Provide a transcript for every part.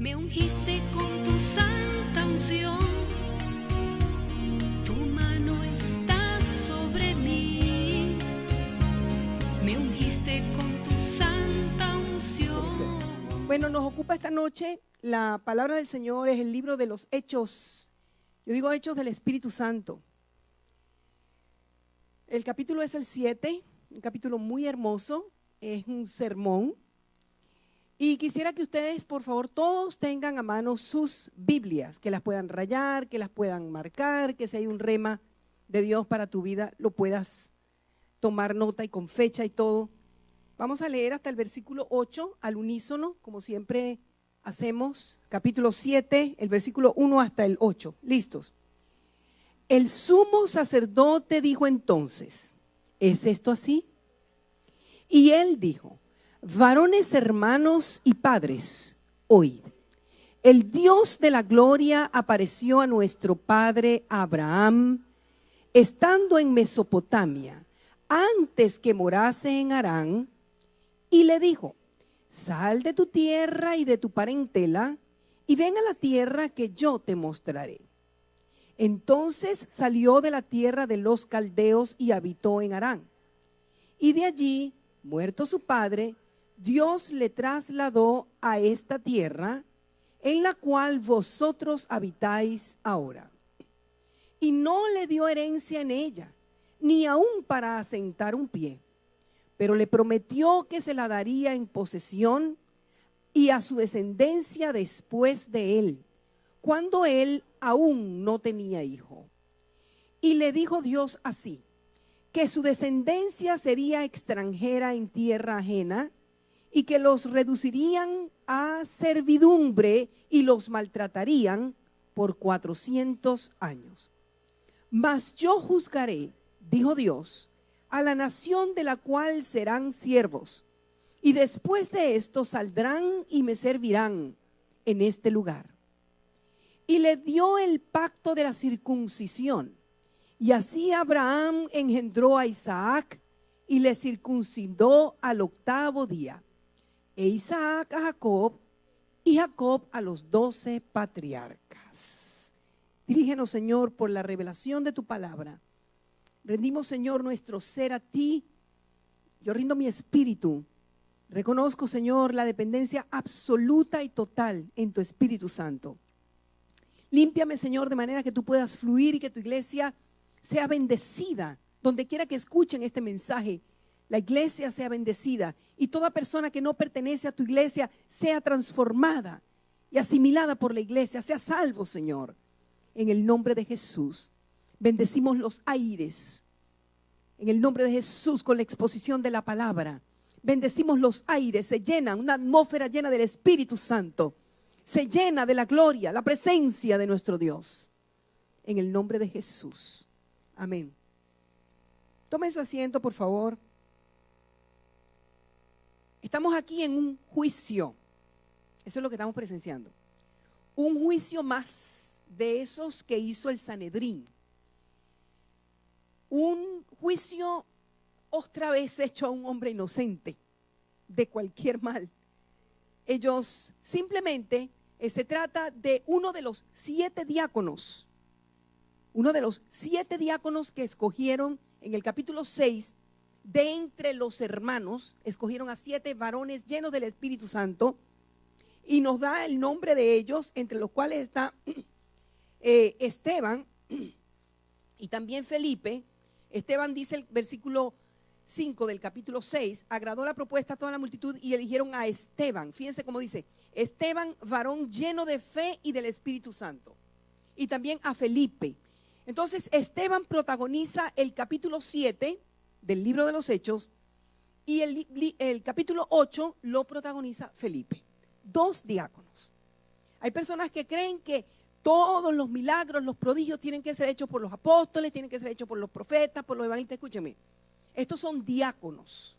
Me ungiste con tu santa unción, tu mano está sobre mí. Me ungiste con tu santa unción. Bueno, nos ocupa esta noche la palabra del Señor, es el libro de los Hechos. Yo digo Hechos del Espíritu Santo. El capítulo es el 7, un capítulo muy hermoso, es un sermón. Y quisiera que ustedes, por favor, todos tengan a mano sus Biblias, que las puedan rayar, que las puedan marcar, que si hay un rema de Dios para tu vida, lo puedas tomar nota y con fecha y todo. Vamos a leer hasta el versículo 8 al unísono, como siempre hacemos, capítulo 7, el versículo 1 hasta el 8. ¿Listos? El sumo sacerdote dijo entonces, ¿es esto así? Y él dijo, varones hermanos y padres, oíd. El Dios de la gloria apareció a nuestro padre Abraham, estando en Mesopotamia, antes que morase en Harán, y le dijo, sal de tu tierra y de tu parentela, y ven a la tierra que yo te mostraré. Entonces salió de la tierra de los caldeos y habitó en Harán. Y de allí, muerto su padre, Dios le trasladó a esta tierra, en la cual vosotros habitáis ahora. Y no le dio herencia en ella, ni aun para asentar un pie, pero le prometió que se la daría en posesión y a su descendencia después de él, cuando él aún no tenía hijo. Y le dijo Dios así, que su descendencia sería extranjera en tierra ajena, y que los reducirían a servidumbre y los maltratarían por 400 años. Mas yo juzgaré, dijo Dios, a la nación de la cual serán siervos, y después de esto saldrán y me servirán en este lugar. Y le dio el pacto de la circuncisión, y así Abraham engendró a Isaac y le circuncidó al 8º día. E Isaac a Jacob, y Jacob a los 12 patriarcas. Dirígenos, Señor, por la revelación de tu palabra. Rendimos, Señor, nuestro ser a ti. Yo rindo mi espíritu. Reconozco, Señor, la dependencia absoluta y total en tu Espíritu Santo. Límpiame, Señor, de manera que tú puedas fluir y que tu iglesia sea bendecida. Donde quiera que escuchen este mensaje, la iglesia sea bendecida y toda persona que no pertenece a tu iglesia sea transformada y asimilada por la iglesia, sea salvo, Señor. En el nombre de Jesús, bendecimos los aires. En el nombre de Jesús, con la exposición de la palabra, bendecimos los aires, se llenan, una atmósfera llena del Espíritu Santo, se llena de la gloria, la presencia de nuestro Dios. En el nombre de Jesús. Amén. Tomen su asiento, por favor. Estamos aquí en un juicio. Eso es lo que estamos presenciando. Un juicio más de esos que hizo el Sanedrín. Un juicio otra vez hecho a un hombre inocente de cualquier mal. Ellos simplemente, se trata de uno de los 7 diáconos. Uno de los 7 diáconos que escogieron en el capítulo 6, de entre los hermanos, escogieron a 7 varones llenos del Espíritu Santo y nos da el nombre de ellos, entre los cuales está Esteban y también Felipe. Esteban dice el versículo 5 del capítulo 6, agradó la propuesta a toda la multitud y eligieron a Esteban. Fíjense cómo dice, Esteban, varón lleno de fe y del Espíritu Santo. Y también a Felipe. Entonces Esteban protagoniza el capítulo 7 del libro de los Hechos y el capítulo 8 lo protagoniza Felipe. 2 diáconos. Hay personas que creen que todos los milagros, los prodigios tienen que ser hechos por los apóstoles, tienen que ser hechos por los profetas, por los evangelistas. Escúcheme, estos son diáconos.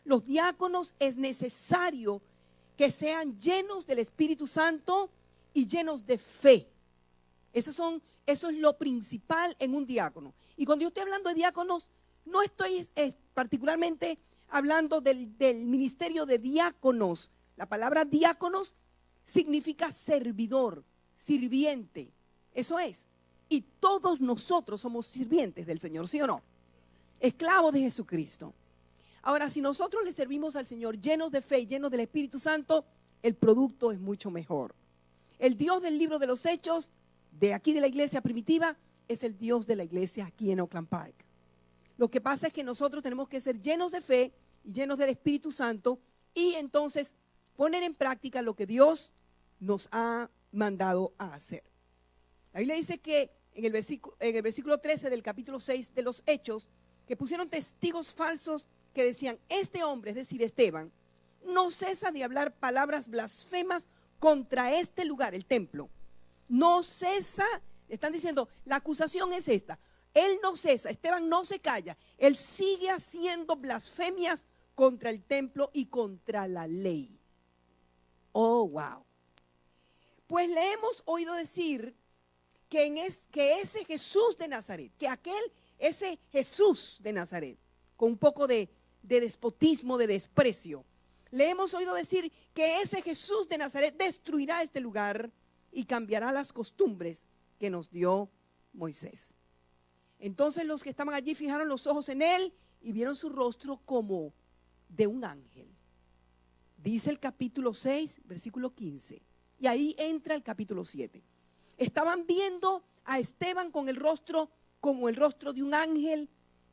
Los diáconos es necesario que sean llenos del Espíritu Santo y llenos de fe. Eso es lo principal en un diácono. Y cuando yo estoy hablando de diáconos, no estoy particularmente hablando del ministerio de diáconos. La palabra diáconos significa servidor, sirviente. Eso es. Y todos nosotros somos sirvientes del Señor, ¿sí o no? Esclavos de Jesucristo. Ahora, si nosotros le servimos al Señor llenos de fe, llenos del Espíritu Santo, el producto es mucho mejor. El Dios del libro de los Hechos, de aquí de la iglesia primitiva, es el Dios de la iglesia aquí en Oakland Park. Lo que pasa es que nosotros tenemos que ser llenos de fe y llenos del Espíritu Santo y entonces poner en práctica lo que Dios nos ha mandado a hacer. La Biblia dice que en el versículo 13 del capítulo 6 de los Hechos, que pusieron testigos falsos que decían, este hombre, es decir, Esteban, no cesa de hablar palabras blasfemas contra este lugar, el templo. No cesa, están diciendo, la acusación es esta. Él no cesa, Esteban no se calla. Él sigue haciendo blasfemias contra el templo y contra la ley. Oh, wow. Pues le hemos oído decir que ese Jesús de Nazaret, ese Jesús de Nazaret, con un poco de despotismo, de desprecio, le hemos oído decir que ese Jesús de Nazaret destruirá este lugar y cambiará las costumbres que nos dio Moisés. Entonces los que estaban allí fijaron los ojos en él y vieron su rostro como de un ángel. Dice el capítulo 6, versículo 15. Y ahí entra el capítulo 7. Estaban viendo a Esteban con el rostro como el rostro de un ángel.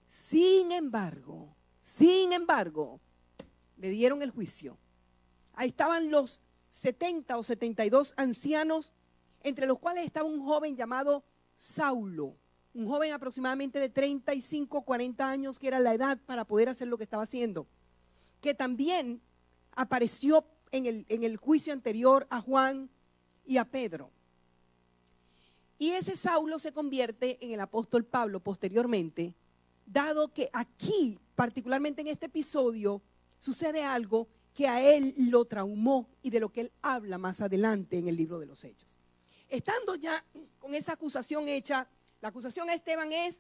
Sin embargo, le dieron el juicio. Ahí estaban los 70 o 72 ancianos, entre los cuales estaba un joven llamado Saulo, un joven aproximadamente de 35, 40 años, que era la edad para poder hacer lo que estaba haciendo, que también apareció en el juicio anterior a Juan y a Pedro. Y ese Saulo se convierte en el apóstol Pablo posteriormente, dado que aquí, particularmente en este episodio, sucede algo que a él lo traumó y de lo que él habla más adelante en el libro de los Hechos. Estando ya con esa acusación hecha, la acusación a Esteban es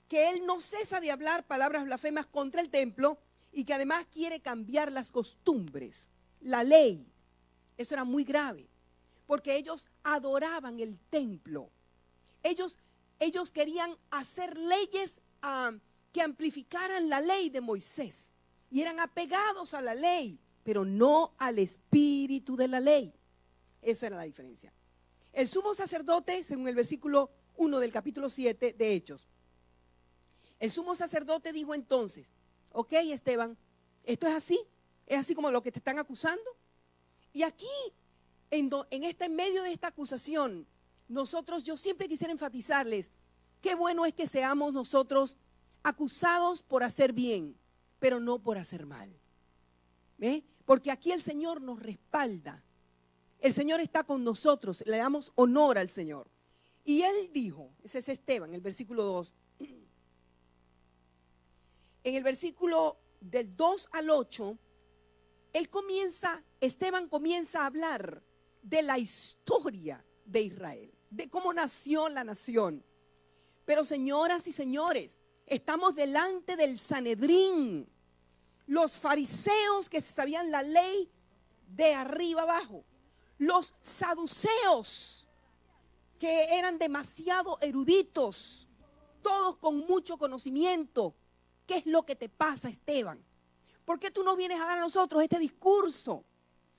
que él no cesa de hablar palabras blasfemas contra el templo y que además quiere cambiar las costumbres, la ley. Eso era muy grave, porque ellos adoraban el templo. Ellos querían hacer leyes que amplificaran la ley de Moisés y eran apegados a la ley, pero no al espíritu de la ley. Esa era la diferencia. El sumo sacerdote, según el versículo 1 del capítulo 7 de Hechos, el sumo sacerdote dijo entonces, ok, Esteban, esto es así como lo que te están acusando. Y aquí, en medio de esta acusación, yo siempre quisiera enfatizarles, qué bueno es que seamos nosotros acusados por hacer bien, pero no por hacer mal. ¿Ve? Porque aquí el Señor nos respalda. El Señor está con nosotros, le damos honor al Señor. Y él dijo, ese es Esteban, el versículo 2. En el versículo del 2 al 8, Esteban comienza a hablar de la historia de Israel, de cómo nació la nación. Pero señoras y señores, estamos delante del Sanedrín, los fariseos que sabían la ley de arriba abajo, los saduceos que eran demasiado eruditos, todos con mucho conocimiento. ¿Qué es lo que te pasa, Esteban? ¿Por qué tú no vienes a dar a nosotros este discurso?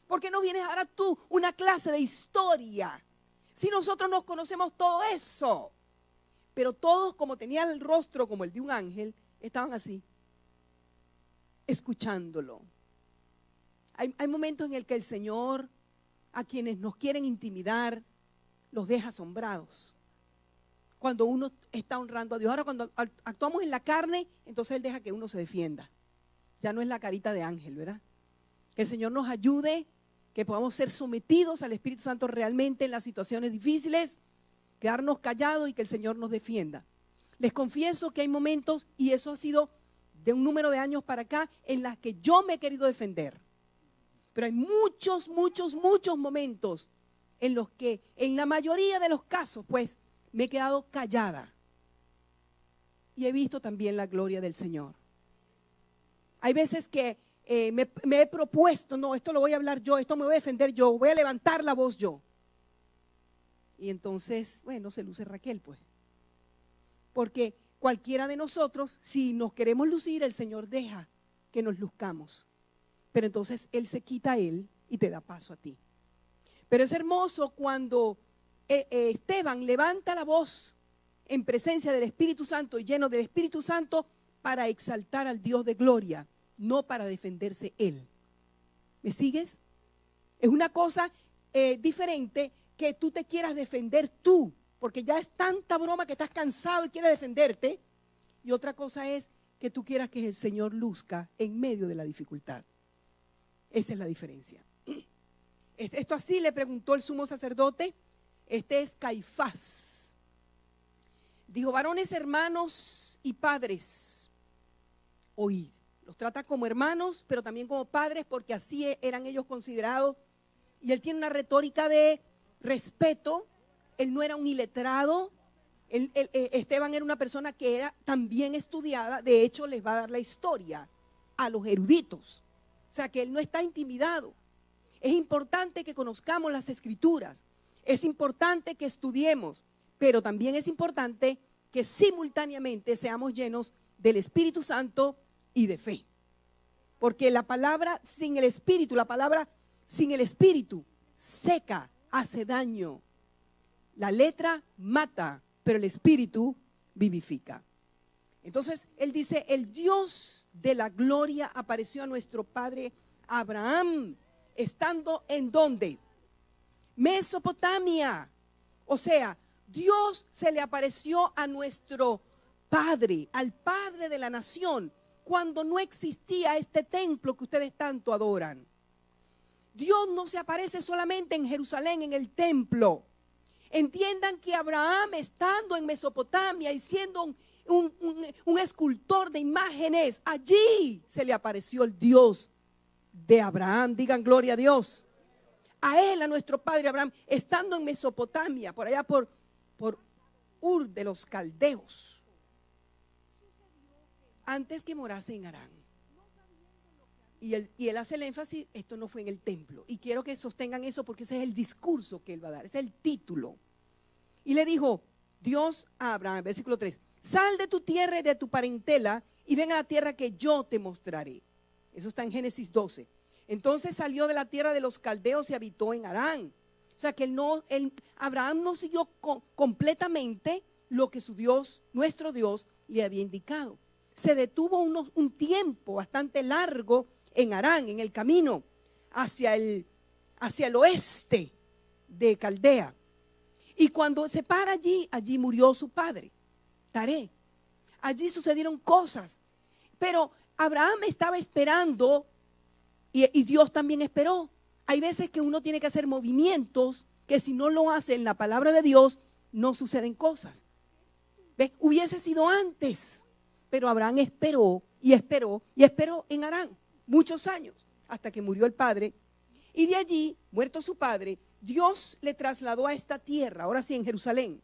¿Por qué no vienes a dar tú una clase de historia? Si nosotros nos conocemos todo eso. Pero todos, como tenían el rostro como el de un ángel, estaban así, escuchándolo. Hay momentos en el que el Señor, a quienes nos quieren intimidar, los deja asombrados. Cuando uno está honrando a Dios. Ahora, cuando actuamos en la carne, entonces Él deja que uno se defienda. Ya no es la carita de ángel, ¿verdad? Que el Señor nos ayude, que podamos ser sometidos al Espíritu Santo realmente en las situaciones difíciles, quedarnos callados y que el Señor nos defienda. Les confieso que hay momentos, y eso ha sido de un número de años para acá, en las que yo me he querido defender. Pero hay muchos momentos en los que, en la mayoría de los casos, pues, me he quedado callada. Y he visto también la gloria del Señor. Hay veces que me he propuesto, no, esto lo voy a hablar yo, esto me voy a defender yo, voy a levantar la voz yo. Y entonces, bueno, se luce Raquel, pues. Porque cualquiera de nosotros, si nos queremos lucir, el Señor deja que nos luzcamos. Pero entonces Él se quita a Él y te da paso a ti. Pero es hermoso cuando Esteban levanta la voz en presencia del Espíritu Santo y lleno del Espíritu Santo para exaltar al Dios de gloria, no para defenderse Él. ¿Me sigues? Es una cosa diferente que tú te quieras defender tú, porque ya es tanta broma que estás cansado y quieres defenderte. Y otra cosa es que tú quieras que el Señor luzca en medio de la dificultad. Esa es la diferencia. Esto así le preguntó el sumo sacerdote. Este es Caifás. Dijo: varones, hermanos y padres, oíd. Los trata como hermanos, pero también como padres, porque así eran ellos considerados. Y él tiene una retórica de respeto. Él no era un iletrado. Esteban era una persona que era también estudiada. De hecho, les va a dar la historia a los eruditos. O sea, que él no está intimidado. Es importante que conozcamos las escrituras. Es importante que estudiemos. Pero también es importante que simultáneamente seamos llenos del Espíritu Santo y de fe. Porque la palabra sin el Espíritu, la palabra sin el Espíritu seca, hace daño. La letra mata, pero el Espíritu vivifica. Entonces, él dice: el Dios de la gloria apareció a nuestro padre Abraham, estando ¿en dónde? Mesopotamia. O sea, Dios se le apareció a nuestro padre, al padre de la nación, cuando no existía este templo que ustedes tanto adoran. Dios no se aparece solamente en Jerusalén, en el templo. Entiendan que Abraham, estando en Mesopotamia y siendo un escultor de imágenes, allí se le apareció el Dios de Abraham. Digan gloria a Dios. A él, a nuestro padre Abraham, estando en Mesopotamia, por allá por Ur de los Caldeos, antes que morase en Harán. Y él hace el énfasis: esto no fue en el templo. Y quiero que sostengan eso, porque ese es el discurso que él va a dar, ese es el título. Y le dijo Dios a Abraham, versículo 3: sal de tu tierra y de tu parentela y ven a la tierra que yo te mostraré. Eso está en Génesis 12. Entonces salió de la tierra de los caldeos y habitó en Harán. O sea que Abraham no siguió completamente lo que su Dios, nuestro Dios, le había indicado. Se detuvo un tiempo bastante largo en Harán, en el camino hacia el oeste de Caldea. Y cuando se para allí murió su padre, Taré. Allí sucedieron cosas. Pero Abraham estaba esperando y Dios también esperó. Hay veces que uno tiene que hacer movimientos que si no lo hace en la palabra de Dios, no suceden cosas. ¿Ves? Hubiese sido antes. Pero Abraham esperó y esperó y esperó en Harán muchos años, hasta que murió el padre. Y de allí, muerto su padre, Dios le trasladó a esta tierra, ahora sí en Jerusalén,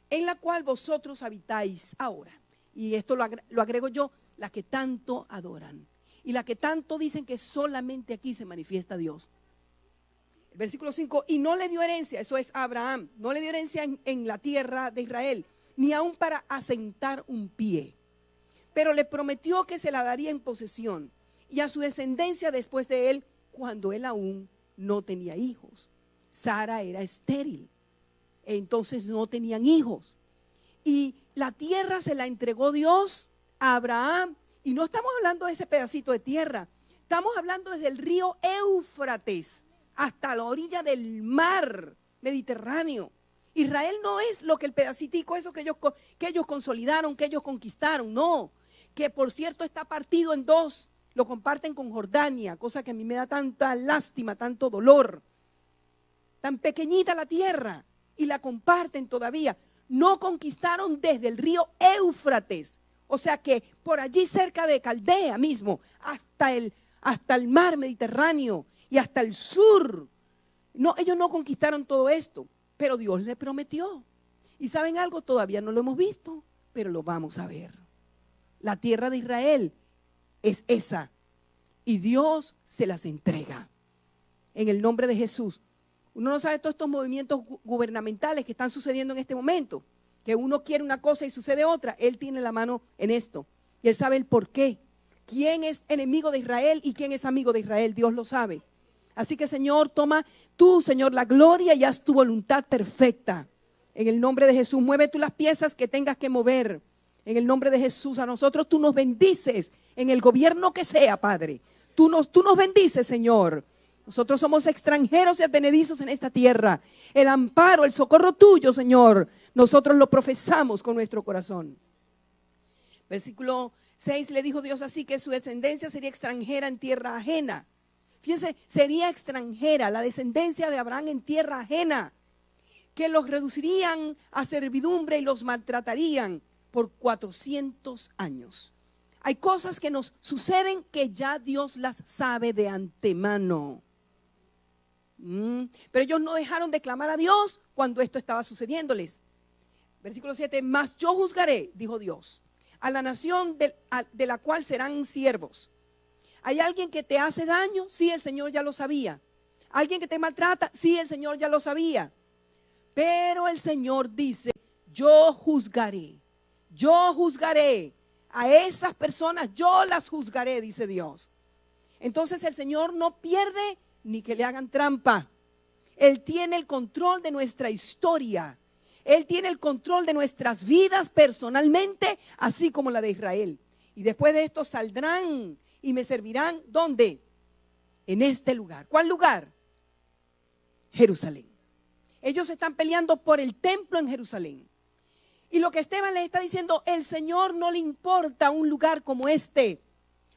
en la cual vosotros habitáis ahora. Y esto lo agrego yo: la que tanto adoran y la que tanto dicen que solamente aquí se manifiesta Dios. El versículo 5: y no le dio herencia, eso es Abraham, no le dio herencia en la tierra de Israel, ni aún para asentar un pie. Pero le prometió que se la daría en posesión y a su descendencia después de él, cuando él aún no tenía hijos. Sara era estéril, entonces no tenían hijos. Y la tierra se la entregó Dios a Abraham. Y no estamos hablando de ese pedacito de tierra, estamos hablando desde el río Éufrates hasta la orilla del mar Mediterráneo. Israel no es lo que el pedacitico, eso que ellos consolidaron, que ellos conquistaron, no. Que por cierto está partido en dos, lo comparten con Jordania, cosa que a mí me da tanta lástima, tanto dolor. Tan pequeñita la tierra y la comparten todavía. No conquistaron desde el río Éufrates, o sea que por allí cerca de Caldea mismo, hasta el mar Mediterráneo y hasta el sur. No, ellos no conquistaron todo esto, pero Dios les prometió. Y ¿saben algo? Todavía no lo hemos visto, pero lo vamos a ver. La tierra de Israel es esa. y Dios se las entrega. En el nombre de Jesús. Uno no sabe todos estos movimientos gubernamentales que están sucediendo en este momento. Que uno quiere una cosa y sucede otra. Él tiene la mano en esto. Y Él sabe el por qué. ¿Quién es enemigo de Israel y quién es amigo de Israel? Dios lo sabe. Así que, Señor, toma tú, Señor, la gloria y haz tu voluntad perfecta. En el nombre de Jesús, mueve tú las piezas que tengas que mover. En el nombre de Jesús, a nosotros tú nos bendices en el gobierno que sea, Padre. Tú nos bendices, Señor. Nosotros somos extranjeros y advenedizos en esta tierra. El amparo, el socorro tuyo, Señor, nosotros lo profesamos con nuestro corazón. Versículo 6, le dijo Dios así, que su descendencia sería extranjera en tierra ajena. Fíjense, sería extranjera la descendencia de Abraham en tierra ajena, que los reducirían a servidumbre y los maltratarían por 400 años. Hay cosas que nos suceden que ya Dios las sabe de antemano. Pero ellos no dejaron de clamar a Dios cuando esto estaba sucediéndoles. Versículo 7, mas yo juzgaré, dijo Dios, a la nación de la cual serán siervos. ¿Hay alguien que te hace daño? Sí, el Señor ya lo sabía. ¿Alguien que te maltrata? Sí, el Señor ya lo sabía. Pero el Señor dice, yo juzgaré a esas personas, yo las juzgaré, dice Dios. Entonces el Señor no pierde ni que le hagan trampa. Él tiene el control de nuestra historia. Él tiene el control de nuestras vidas personalmente, así como la de Israel. Y después de esto saldrán y me servirán, ¿dónde? En este lugar. ¿Cuál lugar? Jerusalén. Ellos están peleando por el templo en Jerusalén. Y lo que Esteban les está diciendo, el Señor no le importa un lugar como este.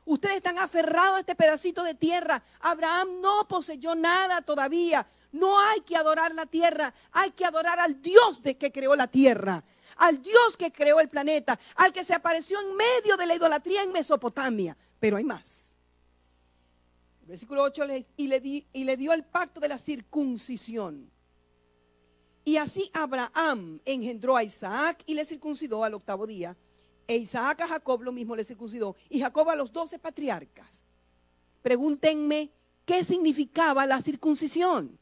Ustedes están aferrados a este pedacito de tierra. Abraham no poseyó nada todavía. No hay que adorar la tierra, hay que adorar al Dios que creó la tierra, al Dios que creó el planeta, al que se apareció en medio de la idolatría en Mesopotamia. Pero hay más. Versículo 8, y le dio el pacto de la circuncisión. Y así Abraham engendró a Isaac y le circuncidó al 8º día. E Isaac a Jacob lo mismo le circuncidó. Y Jacob a los 12 patriarcas. Pregúntenme, ¿qué significaba la circuncisión?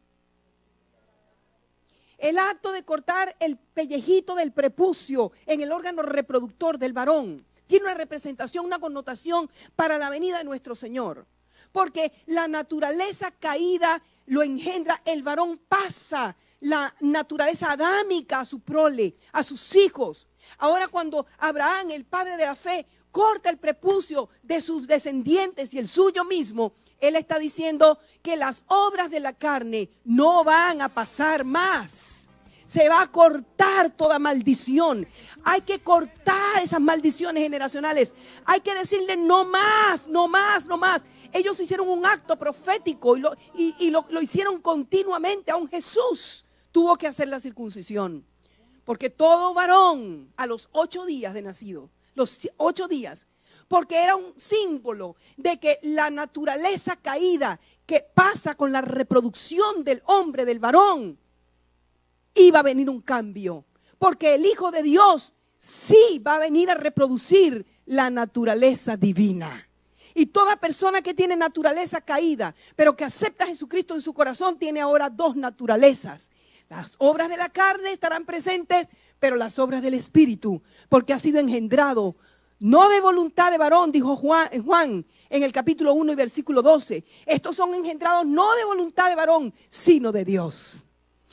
El acto de cortar el pellejito del prepucio en el órgano reproductor del varón. Tiene una representación, una connotación para la venida de nuestro Señor. Porque la naturaleza caída lo engendra, el varón pasa la naturaleza adámica a su prole, a sus hijos. Ahora cuando Abraham, el padre de la fe, corta el prepucio de sus descendientes y el suyo mismo, él está diciendo que las obras de la carne no van a pasar más. Se va a cortar toda maldición. Hay que cortar esas maldiciones generacionales. Hay que decirle no más, no más, no más. Ellos hicieron un acto profético y lo hicieron continuamente. Aún Jesús tuvo que hacer la circuncisión. Porque todo varón a los 8 días de nacido, los 8 días, porque era un símbolo de que la naturaleza caída que pasa con la reproducción del hombre, del varón, iba a venir un cambio. Porque el Hijo de Dios sí va a venir a reproducir la naturaleza divina. Y toda persona que tiene naturaleza caída, pero que acepta a Jesucristo en su corazón, tiene ahora 2 naturalezas. Las obras de la carne estarán presentes, pero las obras del Espíritu, porque ha sido engendrado, no de voluntad de varón, dijo Juan en el capítulo 1 y versículo 12. Estos son engendrados no de voluntad de varón, sino de Dios.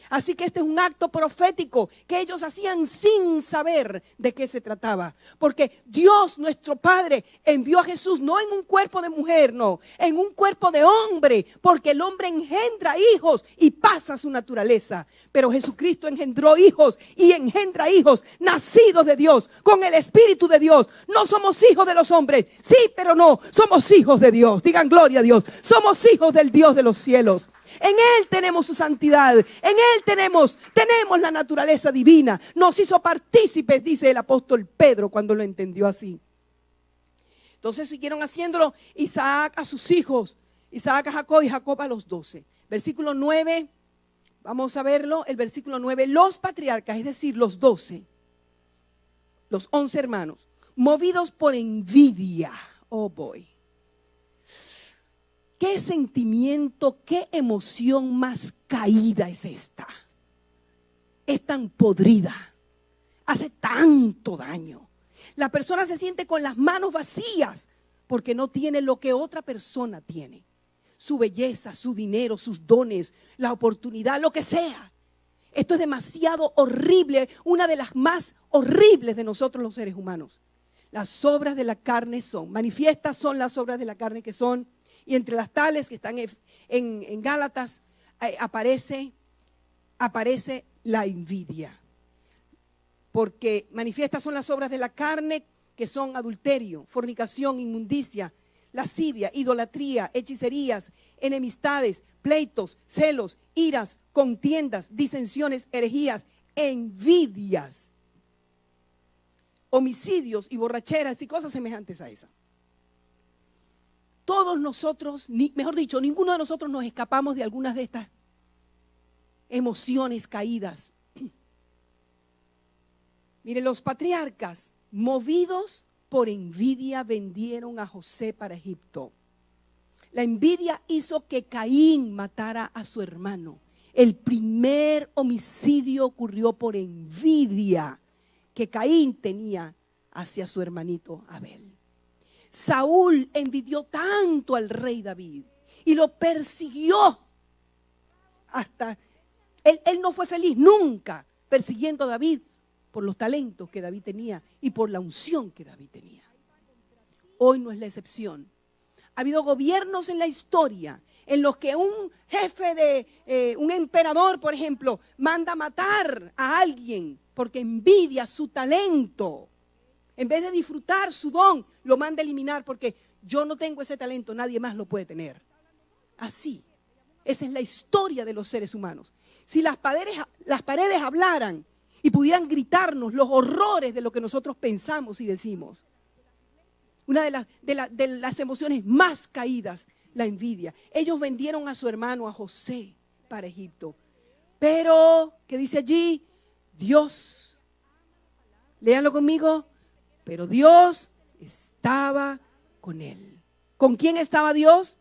Así que este es un acto profético que ellos hacían sin saber de qué se trataba. Porque Dios, nuestro Padre, envió a Jesús no en un cuerpo de mujer, no, en un cuerpo de hombre. Porque el hombre engendra hijos y pasa su naturaleza. Pero Jesucristo engendró hijos y engendra hijos nacidos de Dios, con el Espíritu de Dios. No somos hijos de los hombres, sí, pero no, somos hijos de Dios. Digan gloria a Dios. Somos hijos del Dios de los cielos. En Él tenemos su santidad, en Él tenemos la naturaleza divina. Nos hizo partícipes, dice el apóstol Pedro cuando lo entendió así. Entonces siguieron haciéndolo Isaac a sus hijos, Isaac a Jacob y Jacob a los 12. Versículo 9, vamos a verlo, el versículo 9. Los patriarcas, es decir, los 12, los 11 hermanos, movidos por envidia, oh boy. ¿Qué sentimiento, qué emoción más caída es esta? Es tan podrida, hace tanto daño. La persona se siente con las manos vacías porque no tiene lo que otra persona tiene. Su belleza, su dinero, sus dones, la oportunidad, lo que sea. Esto es demasiado horrible, una de las más horribles de nosotros los seres humanos. Las obras de la carne manifiestas son las obras de la carne que son, y entre las tales que están en Gálatas aparece la envidia. Porque manifiestas son las obras de la carne que son adulterio, fornicación, inmundicia, lascivia, idolatría, hechicerías, enemistades, pleitos, celos, iras, contiendas, disensiones, herejías, envidias, homicidios y borracheras y cosas semejantes a esas. Todos nosotros, mejor dicho, ninguno de nosotros nos escapamos de algunas de estas emociones caídas. Mire, los patriarcas, movidos por envidia, vendieron a José para Egipto. La envidia hizo que Caín matara a su hermano. El primer homicidio ocurrió por envidia que Caín tenía hacia su hermanito Abel. Saúl envidió tanto al rey David y lo persiguió hasta... Él no fue feliz nunca persiguiendo a David por los talentos que David tenía y por la unción que David tenía. Hoy no es la excepción. Ha habido gobiernos en la historia en los que un jefe un emperador, por ejemplo, manda matar a alguien porque envidia su talento. En vez de disfrutar su don, lo manda a eliminar porque yo no tengo ese talento, nadie más lo puede tener. Así, esa es la historia de los seres humanos. Si las paredes hablaran y pudieran gritarnos los horrores de lo que nosotros pensamos y decimos. Una de las emociones más caídas, la envidia. Ellos vendieron a su hermano, a José, para Egipto. Pero, ¿qué dice allí? Dios, léanlo conmigo, pero Dios estaba con él. ¿Con quién estaba Dios?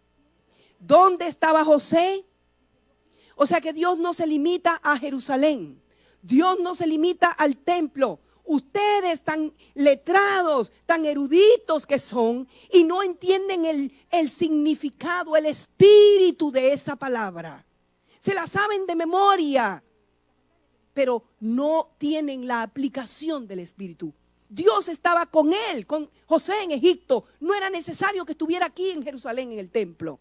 ¿Dónde estaba José? O sea que Dios no se limita a Jerusalén. Dios no se limita al templo. Ustedes tan letrados, tan eruditos que son y no entienden el significado, el espíritu de esa palabra. Se la saben de memoria, pero no tienen la aplicación del espíritu. Dios estaba con él, con José en Egipto. No era necesario que estuviera aquí en Jerusalén en el templo.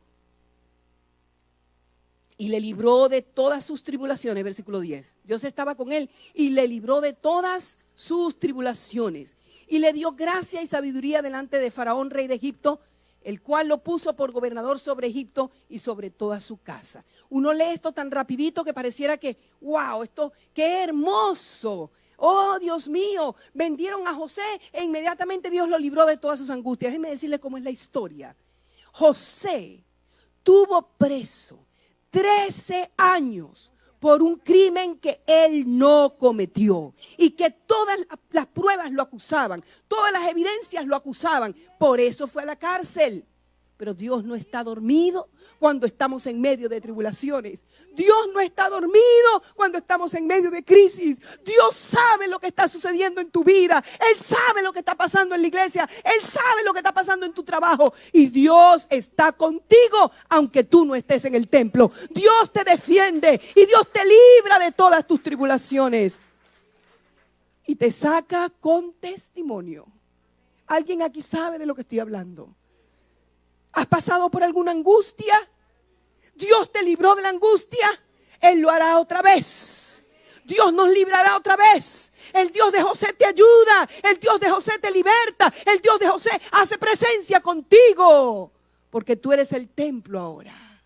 Y le libró de todas sus tribulaciones, versículo 10. Dios estaba con él y le libró de todas sus tribulaciones. Y le dio gracia y sabiduría delante de Faraón, rey de Egipto, el cual lo puso por gobernador sobre Egipto y sobre toda su casa. Uno lee esto tan rapidito que pareciera que, wow, esto, qué hermoso. Oh, Dios mío, vendieron a José e inmediatamente Dios lo libró de todas sus angustias. Déjenme decirles cómo es la historia. José tuvo preso 13 años por un crimen que él no cometió y que todas las pruebas lo acusaban, todas las evidencias lo acusaban. Por eso fue a la cárcel. Pero Dios no está dormido cuando estamos en medio de tribulaciones. Dios no está dormido cuando estamos en medio de crisis. Dios sabe lo que está sucediendo en tu vida. Él sabe lo que está pasando en la iglesia. Él sabe lo que está pasando en tu trabajo. Y Dios está contigo aunque tú no estés en el templo. Dios te defiende y Dios te libra de todas tus tribulaciones. Y te saca con testimonio. ¿Alguien aquí sabe de lo que estoy hablando? ¿Has pasado por alguna angustia? Dios te libró de la angustia. Él lo hará otra vez. Dios nos librará otra vez. El Dios de José te ayuda. El Dios de José te liberta. El Dios de José hace presencia contigo. Porque tú eres el templo ahora.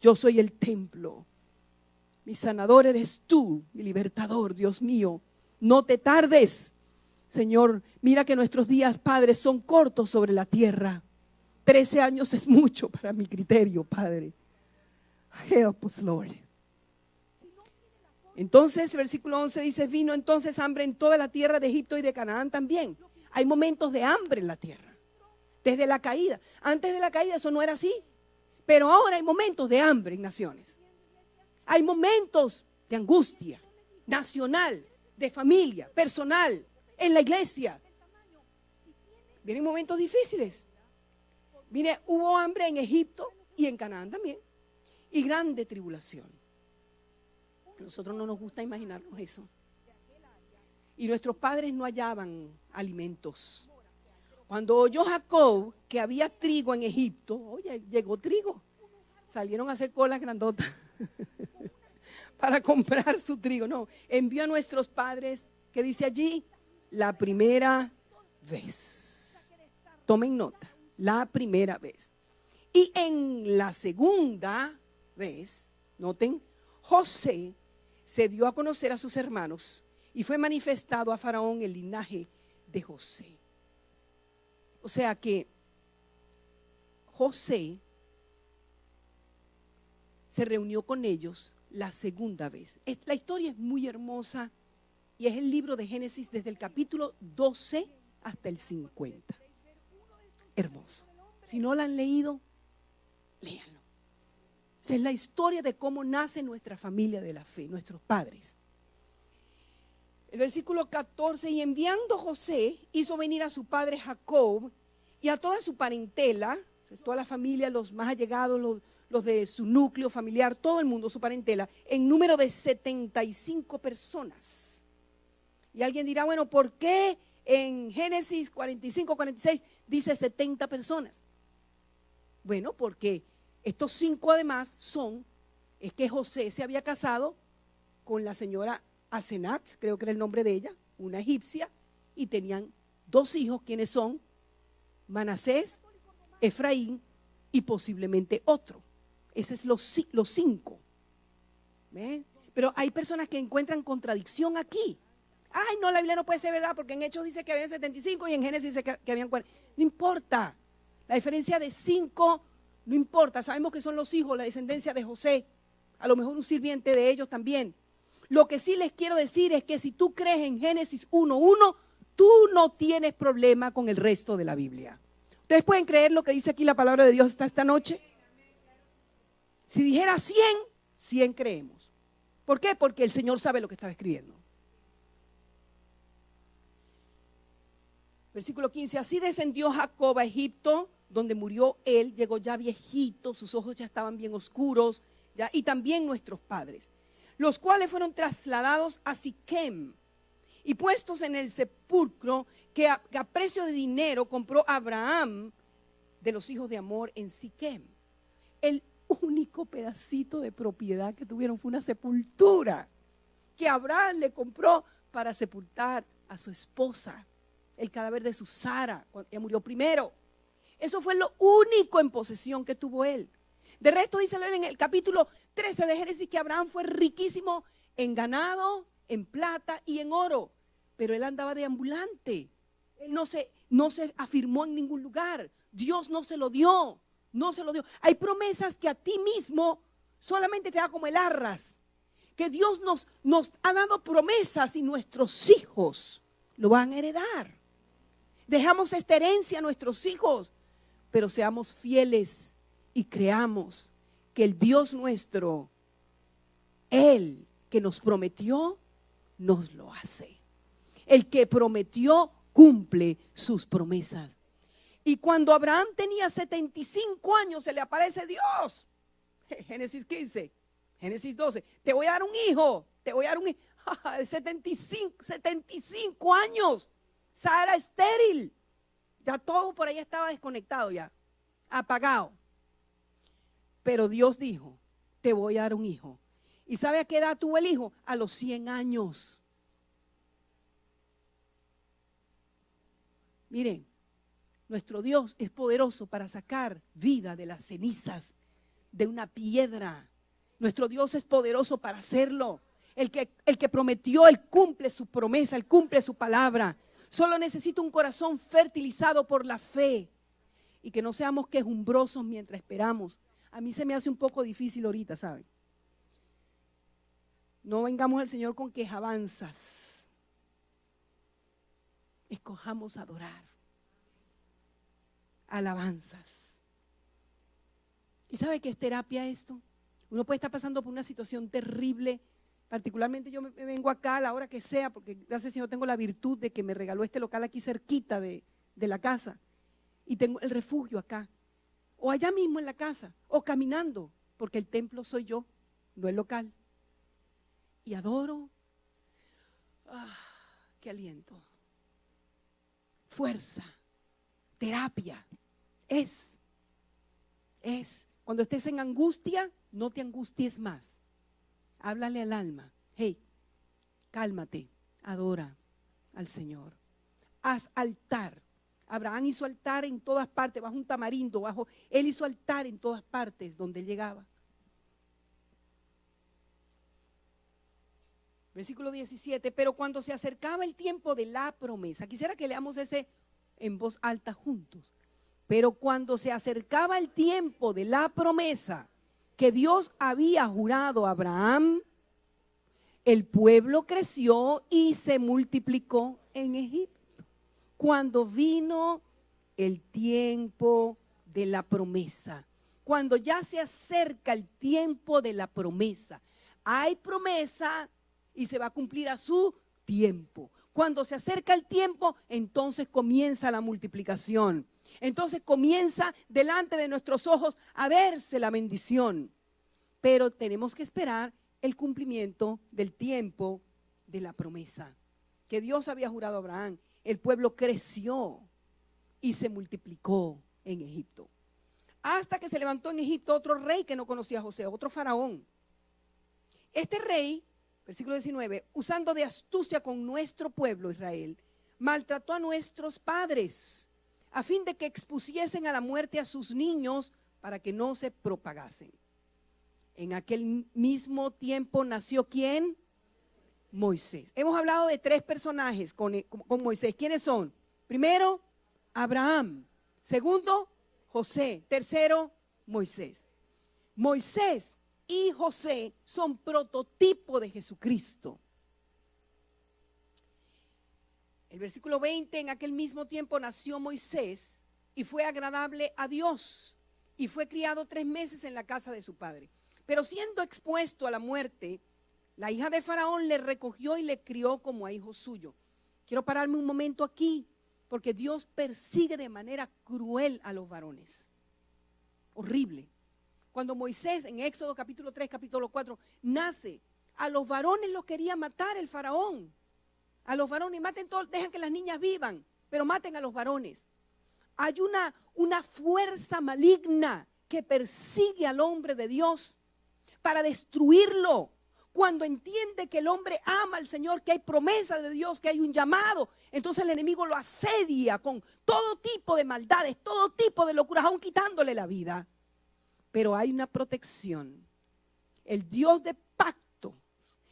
Yo soy el templo. Mi sanador eres tú, mi libertador, Dios mío. No te tardes. Señor, mira que nuestros días, Padre, son cortos sobre la tierra. 13 años es mucho para mi criterio, Padre. Help us, Lord. Entonces, versículo 11 dice, vino entonces hambre en toda la tierra de Egipto y de Canaán también. Hay momentos de hambre en la tierra. Desde la caída. Antes de la caída eso no era así. Pero ahora hay momentos de hambre en naciones. Hay momentos de angustia nacional, de familia, personal, en la iglesia. Vienen momentos difíciles. Mire, hubo hambre en Egipto y en Canaán también. Y grande tribulación. A nosotros no nos gusta imaginarnos eso. Y nuestros padres no hallaban alimentos. Cuando oyó Jacob que había trigo en Egipto, oye, llegó trigo. Salieron a hacer colas grandotas para comprar su trigo. No, envió a nuestros padres, que dice allí, la primera vez. Tomen nota, la primera vez. Y en la segunda vez, noten, José se dio a conocer a sus hermanos y fue manifestado a Faraón el linaje de José. O sea que José se reunió con ellos la segunda vez. La historia es muy hermosa y es el libro de Génesis desde el capítulo 12 hasta el 50. Hermoso. Si no la han leído, léanlo. Esa es la historia de cómo nace nuestra familia de la fe, nuestros padres. El versículo 14, y enviando José, hizo venir a su padre Jacob y a toda su parentela, toda la familia, los más allegados, los de su núcleo familiar, todo el mundo, su parentela, en número de 75 personas. Y alguien dirá, bueno, ¿por qué en Génesis 45, 46 dice 70 personas? Bueno, porque estos 5 además es que José se había casado con la señora Asenat, creo que era el nombre de ella, una egipcia, y tenían 2 hijos, quienes son Manasés, Efraín y posiblemente otro. Esos es los 5. ¿Ven? Pero hay personas que encuentran contradicción aquí. Ay, no, la Biblia no puede ser verdad porque en Hechos dice que habían 75 y en Génesis dice que habían 40. No importa. La diferencia de 5 no importa. Sabemos que son los hijos, la descendencia de José. A lo mejor un sirviente de ellos también. Lo que sí les quiero decir es que si tú crees en Génesis 1:1, tú no tienes problema con el resto de la Biblia. ¿Ustedes pueden creer lo que dice aquí la palabra de Dios esta noche? Si dijera 100 creemos. ¿Por qué? Porque el Señor sabe lo que estaba escribiendo. Versículo 15, así descendió Jacob a Egipto, donde murió él, llegó ya viejito, sus ojos ya estaban bien oscuros, ya, y también nuestros padres, los cuales fueron trasladados a Siquem y puestos en el sepulcro que a precio de dinero compró Abraham de los hijos de Amor en Siquem. El único pedacito de propiedad que tuvieron fue una sepultura que Abraham le compró para sepultar a su esposa, el cadáver de su Sara, cuando ella murió primero. Eso fue lo único en posesión que tuvo él. De resto dice en el capítulo 13 de Génesis que Abraham fue riquísimo en ganado, en plata y en oro, pero él andaba deambulante. Él no se afirmó en ningún lugar. Dios no se lo dio. Hay promesas que a ti mismo solamente te da como el arras. Que Dios nos ha dado promesas y nuestros hijos lo van a heredar. Dejamos esta herencia a nuestros hijos, pero seamos fieles y creamos que el Dios nuestro, Él que nos prometió, nos lo hace. El que prometió cumple sus promesas. Y cuando Abraham tenía 75 años, se le aparece Dios. Génesis 15, Génesis 12. Te voy a dar un hijo. De 75 años. Sara estéril. Ya todo por ahí estaba desconectado ya. Apagado. Pero Dios dijo, te voy a dar un hijo. ¿Y sabe a qué edad tuvo el hijo? A los 100 años. Miren, nuestro Dios es poderoso para sacar vida de las cenizas de una piedra. Nuestro Dios es poderoso para hacerlo. El que prometió, Él cumple su promesa, Él cumple su palabra. Solo necesita un corazón fertilizado por la fe y que no seamos quejumbrosos mientras esperamos. A mí se me hace un poco difícil ahorita, ¿saben? No vengamos al Señor con quejabanzas. Escojamos adorar. Alabanzas. ¿Y sabe qué es terapia esto? Uno puede estar pasando por una situación terrible. Particularmente yo me vengo acá a la hora que sea, porque gracias al Señor tengo la virtud de que me regaló este local aquí cerquita de la casa. Y tengo el refugio acá. O allá mismo en la casa, o caminando, porque el templo soy yo, no el local. Y adoro. Qué aliento. Fuerza. Terapia. Es. Cuando estés en angustia, no te angusties más. Háblale al alma. Hey, cálmate, adora al Señor. Haz altar. Abraham hizo altar en todas partes, bajo un tamarindo, él hizo altar en todas partes donde él llegaba. Versículo 17, pero cuando se acercaba el tiempo de la promesa, quisiera que leamos ese en voz alta juntos. Pero cuando se acercaba el tiempo de la promesa que Dios había jurado a Abraham, el pueblo creció y se multiplicó en Egipto. Cuando vino el tiempo de la promesa, cuando ya se acerca el tiempo de la promesa, hay promesa y se va a cumplir a su tiempo. Cuando se acerca el tiempo, entonces comienza la multiplicación. Entonces comienza delante de nuestros ojos a verse la bendición. Pero tenemos que esperar el cumplimiento del tiempo de la promesa que Dios había jurado a Abraham. El pueblo creció y se multiplicó en Egipto. Hasta que se levantó en Egipto otro rey que no conocía a José, otro faraón. Este rey, versículo 19, usando de astucia con nuestro pueblo Israel, maltrató a nuestros padres a fin de que expusiesen a la muerte a sus niños para que no se propagasen. En aquel mismo tiempo nació ¿quién? Moisés. Hemos hablado de tres personajes con Moisés. ¿Quiénes son? Primero, Abraham. Segundo, José. Tercero, Moisés. Moisés y José son prototipo de Jesucristo. El versículo 20, en aquel mismo tiempo nació Moisés y fue agradable a Dios y fue criado 3 meses en la casa de su padre. Pero siendo expuesto a la muerte, la hija de Faraón le recogió y le crió como a hijo suyo. Quiero pararme un momento aquí, porque Dios persigue de manera cruel a los varones. Horrible. Cuando Moisés en Éxodo capítulo 3, capítulo 4, nace, a los varones los quería matar el faraón. A los varones, maten todos, dejan que las niñas vivan, pero maten a los varones. Hay una fuerza maligna que persigue al hombre de Dios para destruirlo. Cuando entiende que el hombre ama al Señor, que hay promesa de Dios, que hay un llamado, entonces el enemigo lo asedia con todo tipo de maldades, todo tipo de locuras, aún quitándole la vida. Pero hay una protección. El Dios de pacto,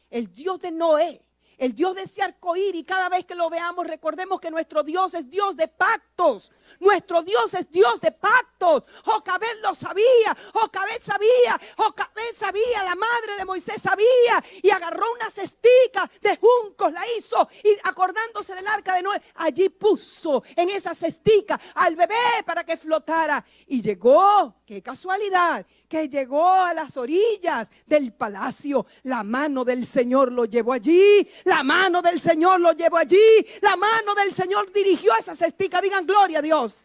el Dios de Noé, el Dios de ese arcoíris, cada vez que lo veamos recordemos que nuestro Dios es Dios de pactos. Nuestro Dios es Dios de pactos. Jocabed lo sabía, Jocabed sabía, la madre de Moisés sabía y agarró una cestica de juncos, la hizo y acordándose del arca de Noé, allí puso en esa cestica al bebé para que flotara y llegó, qué casualidad, que llegó a las orillas del palacio. La mano del Señor lo llevó allí. La mano del Señor lo llevó allí. La mano del Señor dirigió esa cestica. Digan gloria a Dios.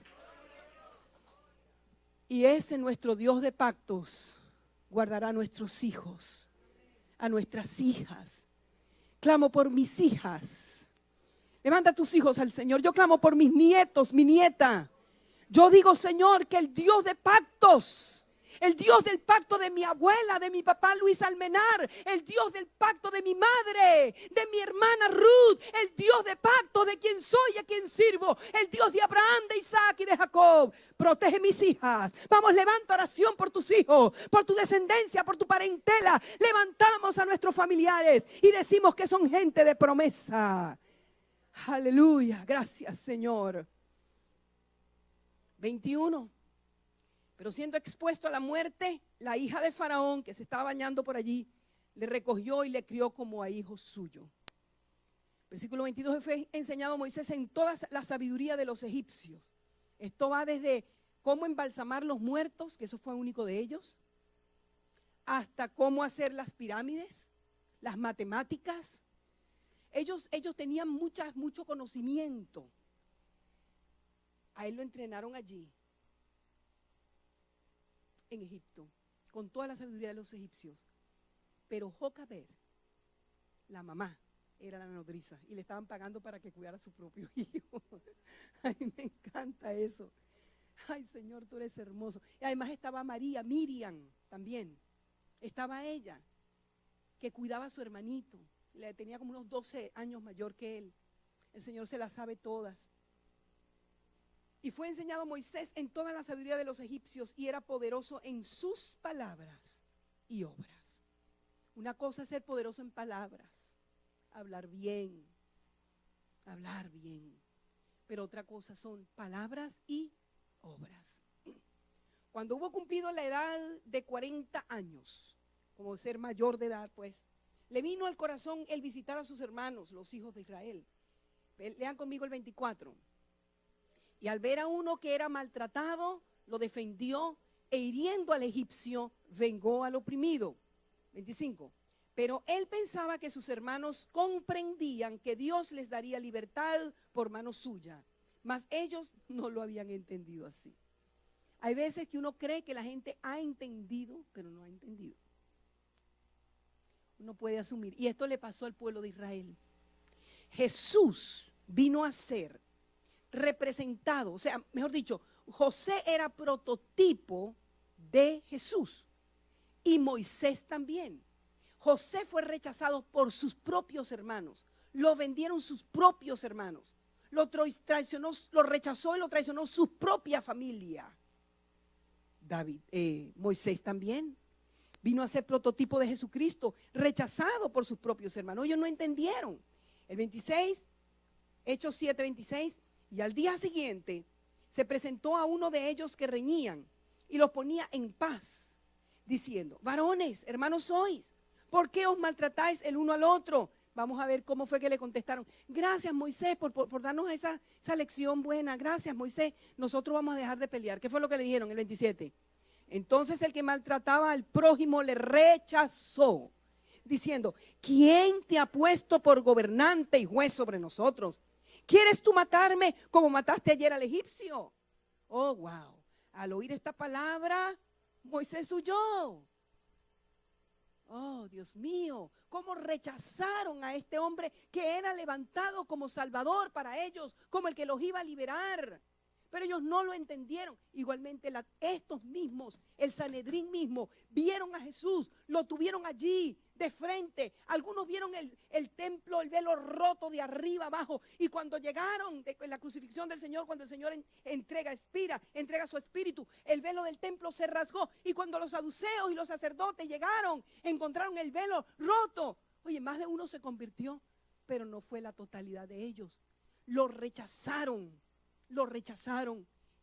Y ese nuestro Dios de pactos guardará a nuestros hijos, a nuestras hijas. Clamo por mis hijas. Levanta tus hijos al Señor. Yo clamo por mis nietos, mi nieta. Yo digo, Señor, que el Dios de pactos, el Dios del pacto de mi abuela, de mi papá Luis Almenar, el Dios del pacto de mi madre, de mi hermana Ruth, el Dios de pacto de quien soy y a quien sirvo, el Dios de Abraham, de Isaac y de Jacob. Protege mis hijas. Vamos, levanta oración por tus hijos, por tu descendencia, por tu parentela. Levantamos a nuestros familiares y decimos que son gente de promesa. Aleluya, gracias Señor. 21. Pero siendo expuesto a la muerte, la hija de Faraón, que se estaba bañando por allí, le recogió y le crió como a hijo suyo. Versículo 22, fue enseñado a Moisés en toda la sabiduría de los egipcios. Esto va desde cómo embalsamar los muertos, que eso fue único de ellos, hasta cómo hacer las pirámides, las matemáticas. Ellos tenían mucho conocimiento. A él lo entrenaron allí, en Egipto, con toda la sabiduría de los egipcios. Pero Jocabed, la mamá, era la nodriza y le estaban pagando para que cuidara a su propio hijo. Ay, me encanta eso. Ay, Señor, tú eres hermoso. Y además estaba Miriam también. Estaba ella, que cuidaba a su hermanito. Le tenía como unos 12 años mayor que él. El Señor se las sabe todas. Y fue enseñado a Moisés en toda la sabiduría de los egipcios y era poderoso en sus palabras y obras. Una cosa es ser poderoso en palabras, hablar bien, pero otra cosa son palabras y obras. Cuando hubo cumplido la edad de 40 años, como ser mayor de edad, pues, le vino al corazón el visitar a sus hermanos, los hijos de Israel. Lean conmigo el 24. Y al ver a uno que era maltratado, lo defendió e hiriendo al egipcio, vengó al oprimido. 25. Pero él pensaba que sus hermanos comprendían que Dios les daría libertad por mano suya, mas ellos no lo habían entendido así. Hay veces que uno cree que la gente ha entendido, pero no ha entendido. Uno puede asumir, y esto le pasó al pueblo de Israel. Jesús vino a ser representado, o sea, mejor dicho, José era prototipo de Jesús y Moisés también. José fue rechazado por sus propios hermanos, lo vendieron sus propios hermanos, lo traicionó, lo rechazó y lo traicionó su propia familia. Moisés también vino a ser prototipo de Jesucristo, rechazado por sus propios hermanos. Ellos no entendieron. El 26, Hechos 7, 26. Y al día siguiente se presentó a uno de ellos que reñían y los ponía en paz, diciendo: varones, hermanos sois, ¿por qué os maltratáis el uno al otro? Vamos a ver cómo fue que le contestaron. Gracias, Moisés, por darnos esa lección buena. Gracias, Moisés, nosotros vamos a dejar de pelear. ¿Qué fue lo que le dijeron? El 27. Entonces el que maltrataba al prójimo le rechazó, diciendo: ¿quién te ha puesto por gobernante y juez sobre nosotros? ¿Quieres tú matarme como mataste ayer al egipcio? Oh, wow. Al oír esta palabra, Moisés huyó. Oh, Dios mío, cómo rechazaron a este hombre que era levantado como salvador para ellos, como el que los iba a liberar. Pero ellos no lo entendieron. Igualmente estos mismos, el Sanedrín mismo, vieron a Jesús, lo tuvieron allí de frente. Algunos vieron el templo, el velo roto de arriba abajo. Y cuando llegaron en la crucifixión del Señor, cuando el Señor entrega su espíritu, el velo del templo se rasgó. Y cuando los saduceos y los sacerdotes llegaron, encontraron el velo roto. Oye, más de uno se convirtió, pero no fue la totalidad de ellos. Lo rechazaron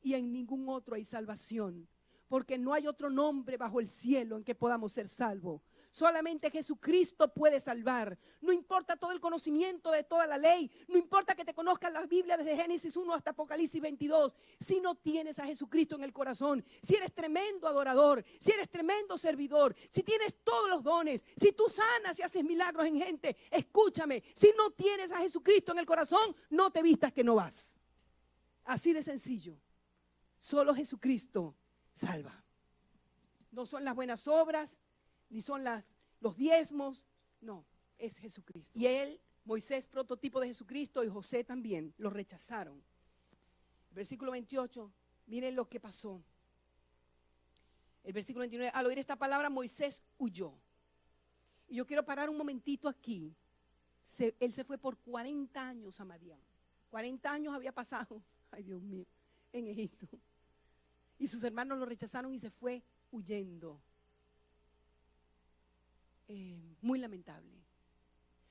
y en ningún otro hay salvación, porque no hay otro nombre bajo el cielo en que podamos ser salvos. Solamente Jesucristo puede salvar. No importa todo el conocimiento de toda la ley, no importa que te conozcas la Biblia desde Génesis 1 hasta Apocalipsis 22, si no tienes a Jesucristo en el corazón, si eres tremendo adorador, si eres tremendo servidor, si tienes todos los dones, si tú sanas y haces milagros en gente, escúchame, si no tienes a Jesucristo en el corazón, no te vistas que no vas. Así de sencillo. Solo Jesucristo salva. No son las buenas obras, ni son los diezmos. No, es Jesucristo. Y él, Moisés, prototipo de Jesucristo, y José también, lo rechazaron. Versículo 28, miren lo que pasó. El versículo 29, al oír esta palabra, Moisés huyó. Y yo quiero parar un momentito aquí. Él se fue por 40 años a Madián. 40 años había pasado, ay Dios mío, en Egipto. Y sus hermanos lo rechazaron y se fue huyendo. Muy lamentable.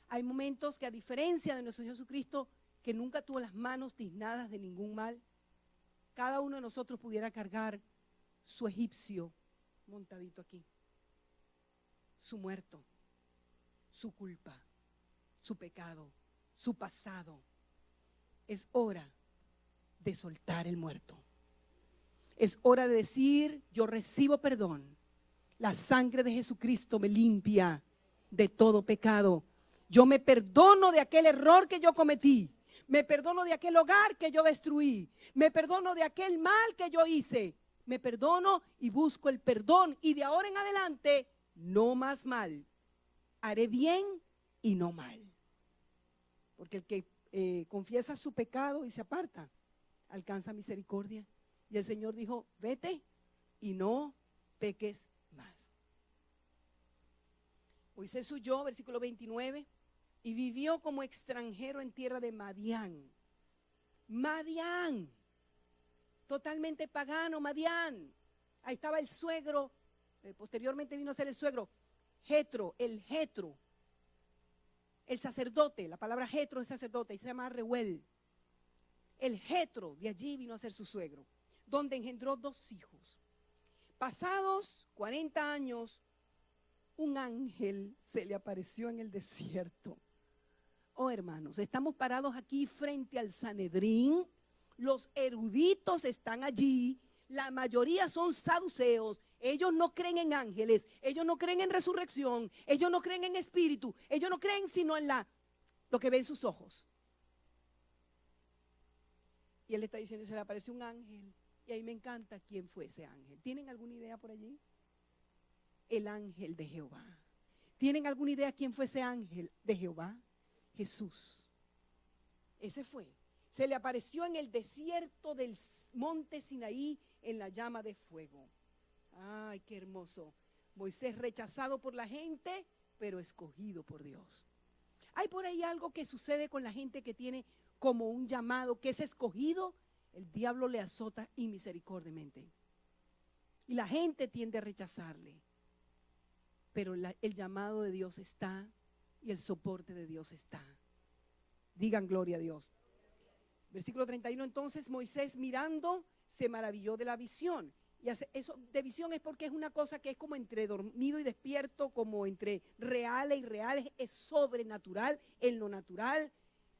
Hay momentos que, a diferencia de nuestro Señor Jesucristo, que nunca tuvo las manos tiznadas de ningún mal, cada uno de nosotros pudiera cargar su egipcio montadito aquí, su muerto, su culpa, su pecado, su pasado. Es hora de soltar el muerto. Es hora de decir, yo recibo perdón. La sangre de Jesucristo me limpia de todo pecado. Yo me perdono de aquel error que yo cometí. Me perdono de aquel hogar que yo destruí. Me perdono de aquel mal que yo hice. Me perdono y busco el perdón. Y de ahora en adelante, no más mal. Haré bien y no mal. Porque el que confiesa su pecado y se aparta, alcanza misericordia. Y el Señor dijo, vete y no peques más. Moisés huyó, versículo 29, y vivió como extranjero en tierra de Madián. Madián, totalmente pagano, Madián. Ahí estaba el suegro, posteriormente vino a ser el suegro, Jetro, el sacerdote, la palabra Jetro es sacerdote, y se llama Reuel. El Jetro de allí vino a ser su suegro, donde engendró 2 hijos. Pasados 40 años, un ángel se le apareció en el desierto. Oh, hermanos, estamos parados aquí frente al Sanedrín. Los eruditos están allí. La mayoría son saduceos. Ellos no creen en ángeles. Ellos no creen en resurrección. Ellos no creen en espíritu. Ellos no creen sino en lo que ven sus ojos. Y él está diciendo, se le apareció un ángel. Y ahí me encanta quién fue ese ángel. ¿Tienen alguna idea por allí? El ángel de Jehová. ¿Tienen alguna idea quién fue ese ángel de Jehová? Jesús. Ese fue. Se le apareció en el desierto del monte Sinaí en la llama de fuego. Ay, qué hermoso. Moisés rechazado por la gente, pero escogido por Dios. Hay por ahí algo que sucede con la gente que tiene como un llamado, que es escogido. El diablo le azota inmisericordiamente. Y la gente tiende a rechazarle. Pero el llamado de Dios está y el soporte de Dios está. Digan gloria a Dios. Versículo 31, entonces Moisés mirando se maravilló de la visión. Y eso de visión es porque es una cosa que es como entre dormido y despierto, como entre reales y irreales, es sobrenatural, en lo natural.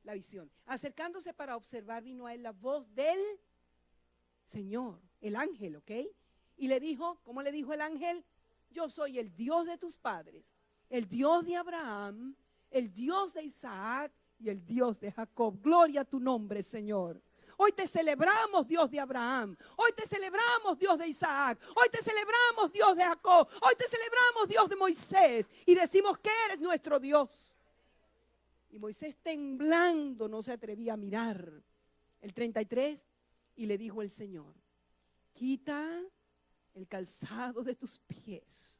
La visión. Acercándose para observar, vino a él la voz del Señor, el ángel, ¿ok? Y le dijo, ¿cómo le dijo el ángel? Yo soy el Dios de tus padres, el Dios de Abraham, el Dios de Isaac y el Dios de Jacob. Gloria a tu nombre, Señor. Hoy te celebramos, Dios de Abraham. Hoy te celebramos, Dios de Isaac. Hoy te celebramos, Dios de Jacob. Hoy te celebramos, Dios de Moisés. Y decimos que eres nuestro Dios. Y Moisés temblando no se atrevía a mirar. El 33, y le dijo el Señor, quita el calzado de tus pies,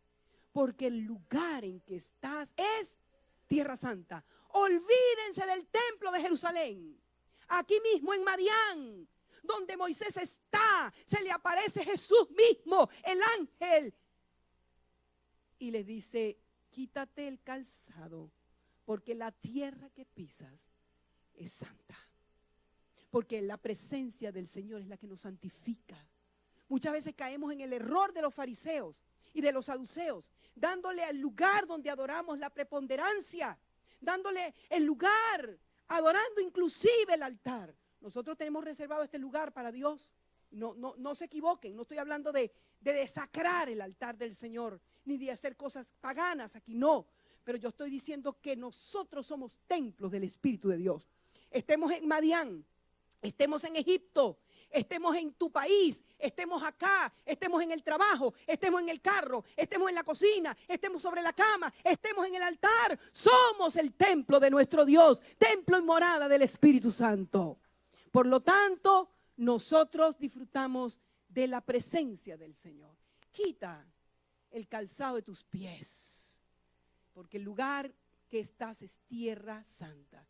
porque el lugar en que estás es tierra santa. Olvídense del templo de Jerusalén. Aquí mismo en Madián, donde Moisés está, se le aparece Jesús mismo, el ángel. Y le dice, quítate el calzado, porque la tierra que pisas es santa. Porque la presencia del Señor es la que nos santifica. Muchas veces caemos en el error de los fariseos y de los saduceos, dándole al lugar donde adoramos la preponderancia, dándole el lugar, adorando inclusive el altar. Nosotros tenemos reservado este lugar para Dios. No se equivoquen, no estoy hablando de desacrar el altar del Señor, ni de hacer cosas paganas aquí, no. Pero yo estoy diciendo que nosotros somos templos del Espíritu de Dios. Estemos en Madián, estemos en Egipto, estemos en tu país, estemos acá, estemos en el trabajo, estemos en el carro, estemos en la cocina, estemos sobre la cama, estemos en el altar. Somos el templo de nuestro Dios, templo y morada del Espíritu Santo. Por lo tanto, nosotros disfrutamos de la presencia del Señor. Quita el calzado de tus pies, porque el lugar que estás es tierra santa.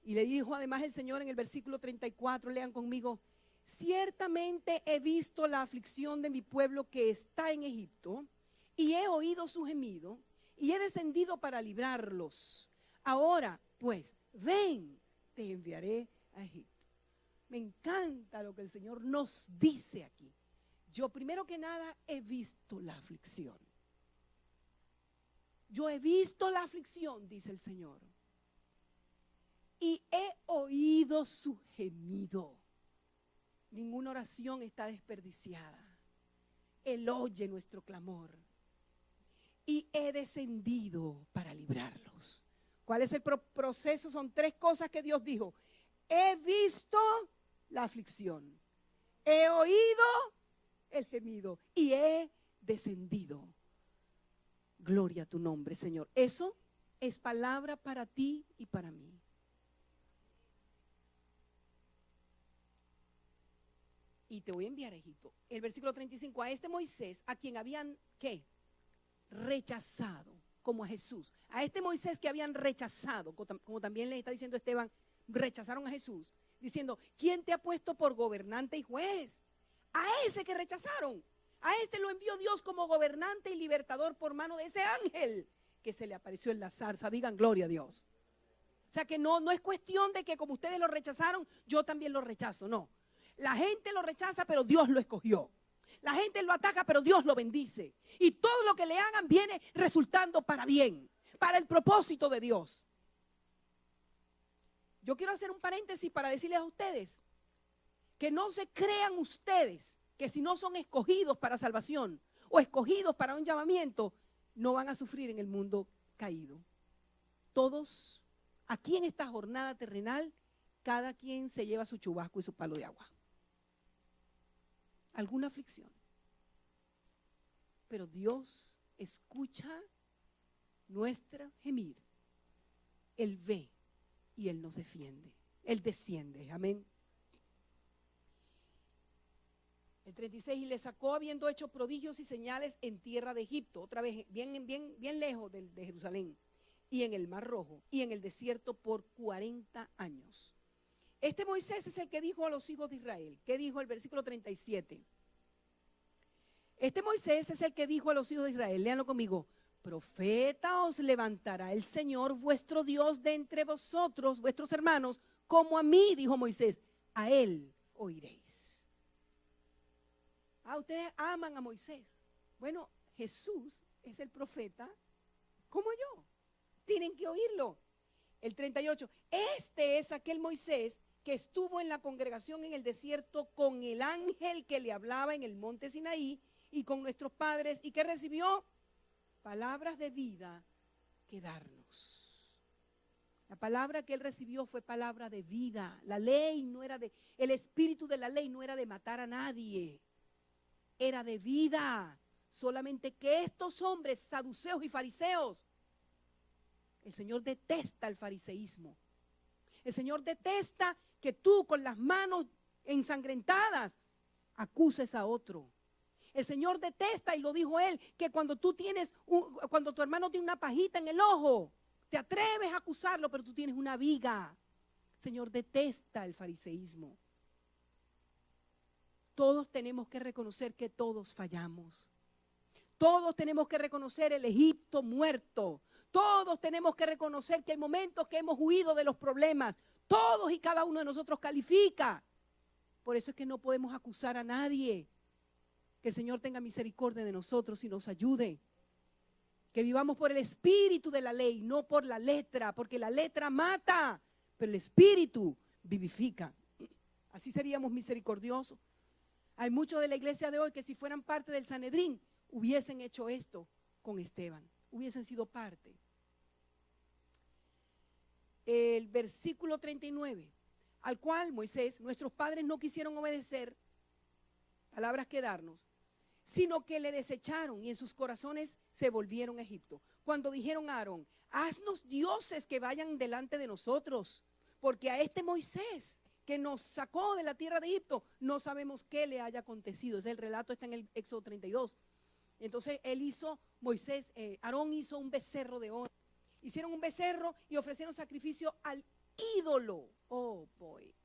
Y le dijo además el Señor en el versículo 34, lean conmigo, ciertamente he visto la aflicción de mi pueblo que está en Egipto, y he oído su gemido, y he descendido para librarlos. Ahora, pues, ven, te enviaré a Egipto. Me encanta lo que el Señor nos dice aquí. Yo primero que nada he visto la aflicción. Yo he visto la aflicción, dice el Señor, y he oído su gemido. Ninguna oración está desperdiciada. Él oye nuestro clamor. Y he descendido para librarlos. ¿Cuál es el proceso? Son 3 cosas que Dios dijo. He visto la aflicción. He oído el gemido. Y he descendido. Gloria a tu nombre, Señor. Eso es palabra para ti y para mí. Y te voy a enviar a Egipto. El versículo 35, a este Moisés, a quien habían, ¿qué? Rechazado, como a Jesús. A este Moisés que habían rechazado, como también le está diciendo Esteban, rechazaron a Jesús, diciendo, ¿quién te ha puesto por gobernante y juez? A ese que rechazaron, a este lo envió Dios como gobernante y libertador por mano de ese ángel que se le apareció en la zarza. Digan gloria a Dios. O sea que no es cuestión de que como ustedes lo rechazaron, yo también lo rechazo, no. La gente lo rechaza, pero Dios lo escogió. La gente lo ataca, pero Dios lo bendice. Y todo lo que le hagan viene resultando para bien, para el propósito de Dios. Yo quiero hacer un paréntesis para decirles a ustedes que no se crean ustedes que si no son escogidos para salvación o escogidos para un llamamiento, no van a sufrir en el mundo caído. Todos, aquí en esta jornada terrenal, cada quien se lleva su chubasco y su palo de agua. Alguna aflicción. Pero Dios escucha nuestro gemir. Él ve y Él nos defiende. Él desciende. Amén. El 36, y le sacó habiendo hecho prodigios y señales en tierra de Egipto, otra vez bien lejos de Jerusalén, y en el Mar Rojo, y en el desierto por 40 años. Este Moisés es el que dijo a los hijos de Israel. ¿Qué dijo el versículo 37? Este Moisés es el que dijo a los hijos de Israel, léanlo conmigo, profeta os levantará el Señor vuestro Dios de entre vosotros, vuestros hermanos, como a mí, dijo Moisés, a él oiréis. Ustedes aman a Moisés. Bueno, Jesús es el profeta como yo. Tienen que oírlo. El 38, este es aquel Moisés que estuvo en la congregación en el desierto con el ángel que le hablaba en el monte Sinaí y con nuestros padres y que recibió palabras de vida que darnos. La palabra que él recibió fue palabra de vida. La ley no era el espíritu de la ley no era de matar a nadie. Era de vida. Solamente que estos hombres, saduceos y fariseos, el Señor detesta el fariseísmo. El Señor detesta que tú con las manos ensangrentadas acuses a otro. El Señor detesta, y lo dijo él, que cuando tu hermano tiene una pajita en el ojo, te atreves a acusarlo, pero tú tienes una viga. El Señor detesta el fariseísmo. Todos tenemos que reconocer que todos fallamos. Todos tenemos que reconocer el Egipto muerto. Todos tenemos que reconocer que hay momentos que hemos huido de los problemas. Todos y cada uno de nosotros califica. Por eso es que no podemos acusar a nadie. Que el Señor tenga misericordia de nosotros y nos ayude. Que vivamos por el espíritu de la ley, no por la letra, porque la letra mata, pero el espíritu vivifica. Así seríamos misericordiosos. Hay muchos de la iglesia de hoy que si fueran parte del Sanedrín, hubiesen hecho esto con Esteban, hubiesen sido parte. El versículo 39, al cual Moisés, nuestros padres no quisieron obedecer, palabras que darnos, sino que le desecharon y en sus corazones se volvieron a Egipto. Cuando dijeron a Aarón, haznos dioses que vayan delante de nosotros, porque a este Moisés que nos sacó de la tierra de Egipto, no sabemos qué le haya acontecido. El relato está en el Éxodo 32. Entonces Aarón hizo un becerro de oro. Hicieron un becerro y ofrecieron sacrificio al ídolo.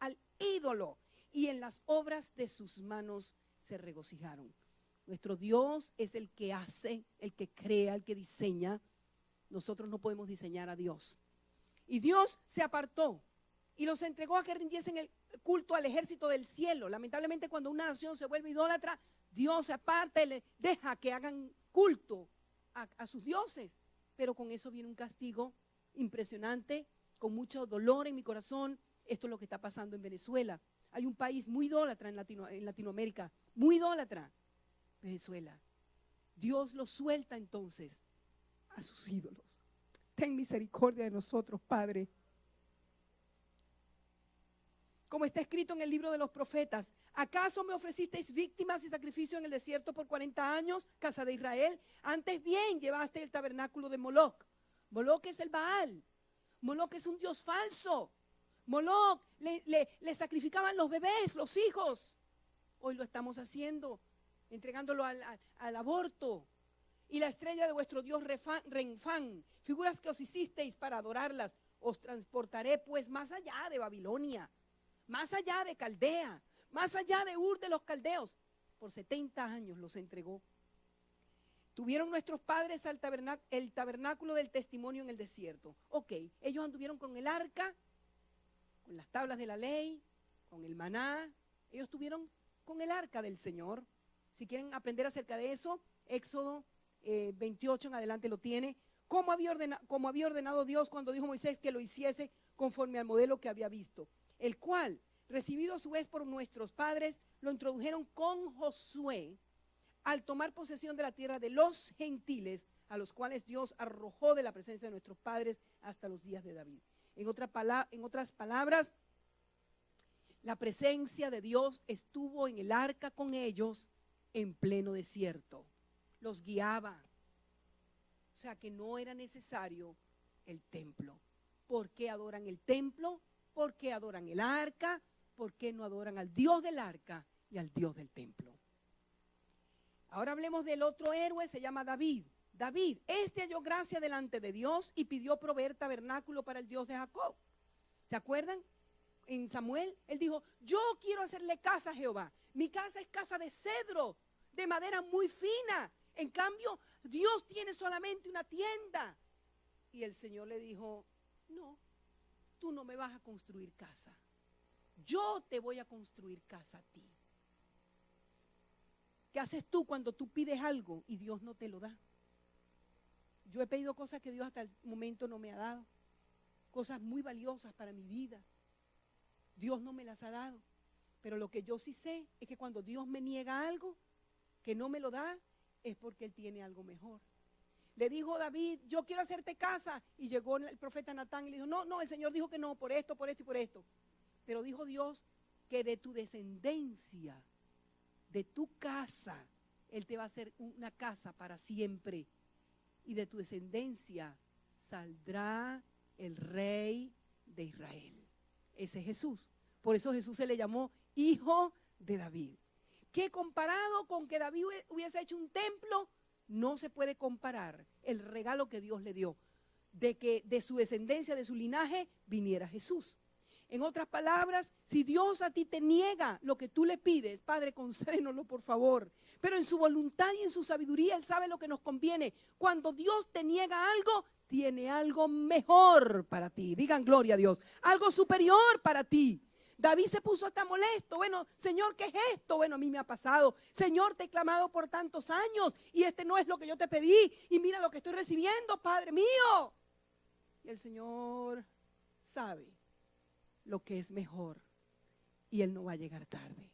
Al ídolo. Y en las obras de sus manos se regocijaron. Nuestro Dios es el que hace, el que crea, el que diseña. Nosotros no podemos diseñar a Dios. Y Dios se apartó y los entregó a que rindiesen el culto al ejército del cielo. Lamentablemente, cuando una nación se vuelve idólatra, Dios se aparta y le deja que hagan culto a sus dioses. Pero con eso viene un castigo impresionante, con mucho dolor en mi corazón. Esto es lo que está pasando en Venezuela. Hay un país muy idólatra en Latinoamérica, muy idólatra, Venezuela. Dios los suelta entonces a sus ídolos. Ten misericordia de nosotros, Padre. Como está escrito en el libro de los profetas, ¿acaso me ofrecisteis víctimas y sacrificios en el desierto por 40 años, casa de Israel? Antes bien llevaste el tabernáculo de Moloc. Moloc es el Baal. Moloc es un dios falso. Moloc le sacrificaban los bebés, los hijos. Hoy lo estamos haciendo, entregándolo al aborto. Y la estrella de vuestro dios Renfán, figuras que os hicisteis para adorarlas, os transportaré pues más allá de Babilonia, más allá de Caldea, más allá de Ur de los Caldeos. Por 70 años los entregó. Tuvieron nuestros padres el tabernáculo del testimonio en el desierto. Ok, ellos anduvieron con el arca, con las tablas de la ley, con el maná. Ellos estuvieron con el arca del Señor. Si quieren aprender acerca de eso, Éxodo 28 en adelante lo tiene. Como había ordenado Dios cuando dijo a Moisés que lo hiciese conforme al modelo que había visto, el cual, recibido a su vez por nuestros padres, lo introdujeron con Josué al tomar posesión de la tierra de los gentiles, a los cuales Dios arrojó de la presencia de nuestros padres hasta los días de David. En otras palabras, la presencia de Dios estuvo en el arca con ellos en pleno desierto. Los guiaba. O sea que no era necesario el templo. ¿Por qué adoran el templo? ¿Por qué adoran el arca? ¿Por qué no adoran al Dios del arca y al Dios del templo? Ahora hablemos del otro héroe, se llama David. David, halló gracia delante de Dios y pidió proveer tabernáculo para el Dios de Jacob. ¿Se acuerdan? En Samuel, él dijo, yo quiero hacerle casa a Jehová. Mi casa es casa de cedro, de madera muy fina. En cambio, Dios tiene solamente una tienda. Y el Señor le dijo, no, tú no me vas a construir casa. Yo te voy a construir casa a ti. ¿Qué haces tú cuando tú pides algo y Dios no te lo da? Yo he pedido cosas que Dios hasta el momento no me ha dado. Cosas muy valiosas para mi vida. Dios no me las ha dado. Pero lo que yo sí sé es que cuando Dios me niega algo, que no me lo da, es porque Él tiene algo mejor. Le dijo David, yo quiero hacerte casa. Y llegó el profeta Natán y le dijo, no, el Señor dijo que no, por esto y por esto. Pero dijo Dios que de tu descendencia, de tu casa, Él te va a hacer una casa para siempre. Y de tu descendencia saldrá el Rey de Israel. Ese es Jesús. Por eso Jesús se le llamó Hijo de David. Que comparado con que David hubiese hecho un templo, no se puede comparar el regalo que Dios le dio, de que de su descendencia, de su linaje, viniera Jesús. En otras palabras, si Dios a ti te niega lo que tú le pides, Padre, concédenoslo por favor. Pero en su voluntad y en su sabiduría, Él sabe lo que nos conviene. Cuando Dios te niega algo, tiene algo mejor para ti. Digan gloria a Dios. Algo superior para ti. David se puso hasta molesto. Bueno, Señor, ¿qué es esto? Bueno, a mí me ha pasado. Señor, te he clamado por tantos años y este no es lo que yo te pedí. Y mira lo que estoy recibiendo, Padre mío. Y el Señor sabe lo que es mejor y Él no va a llegar tarde.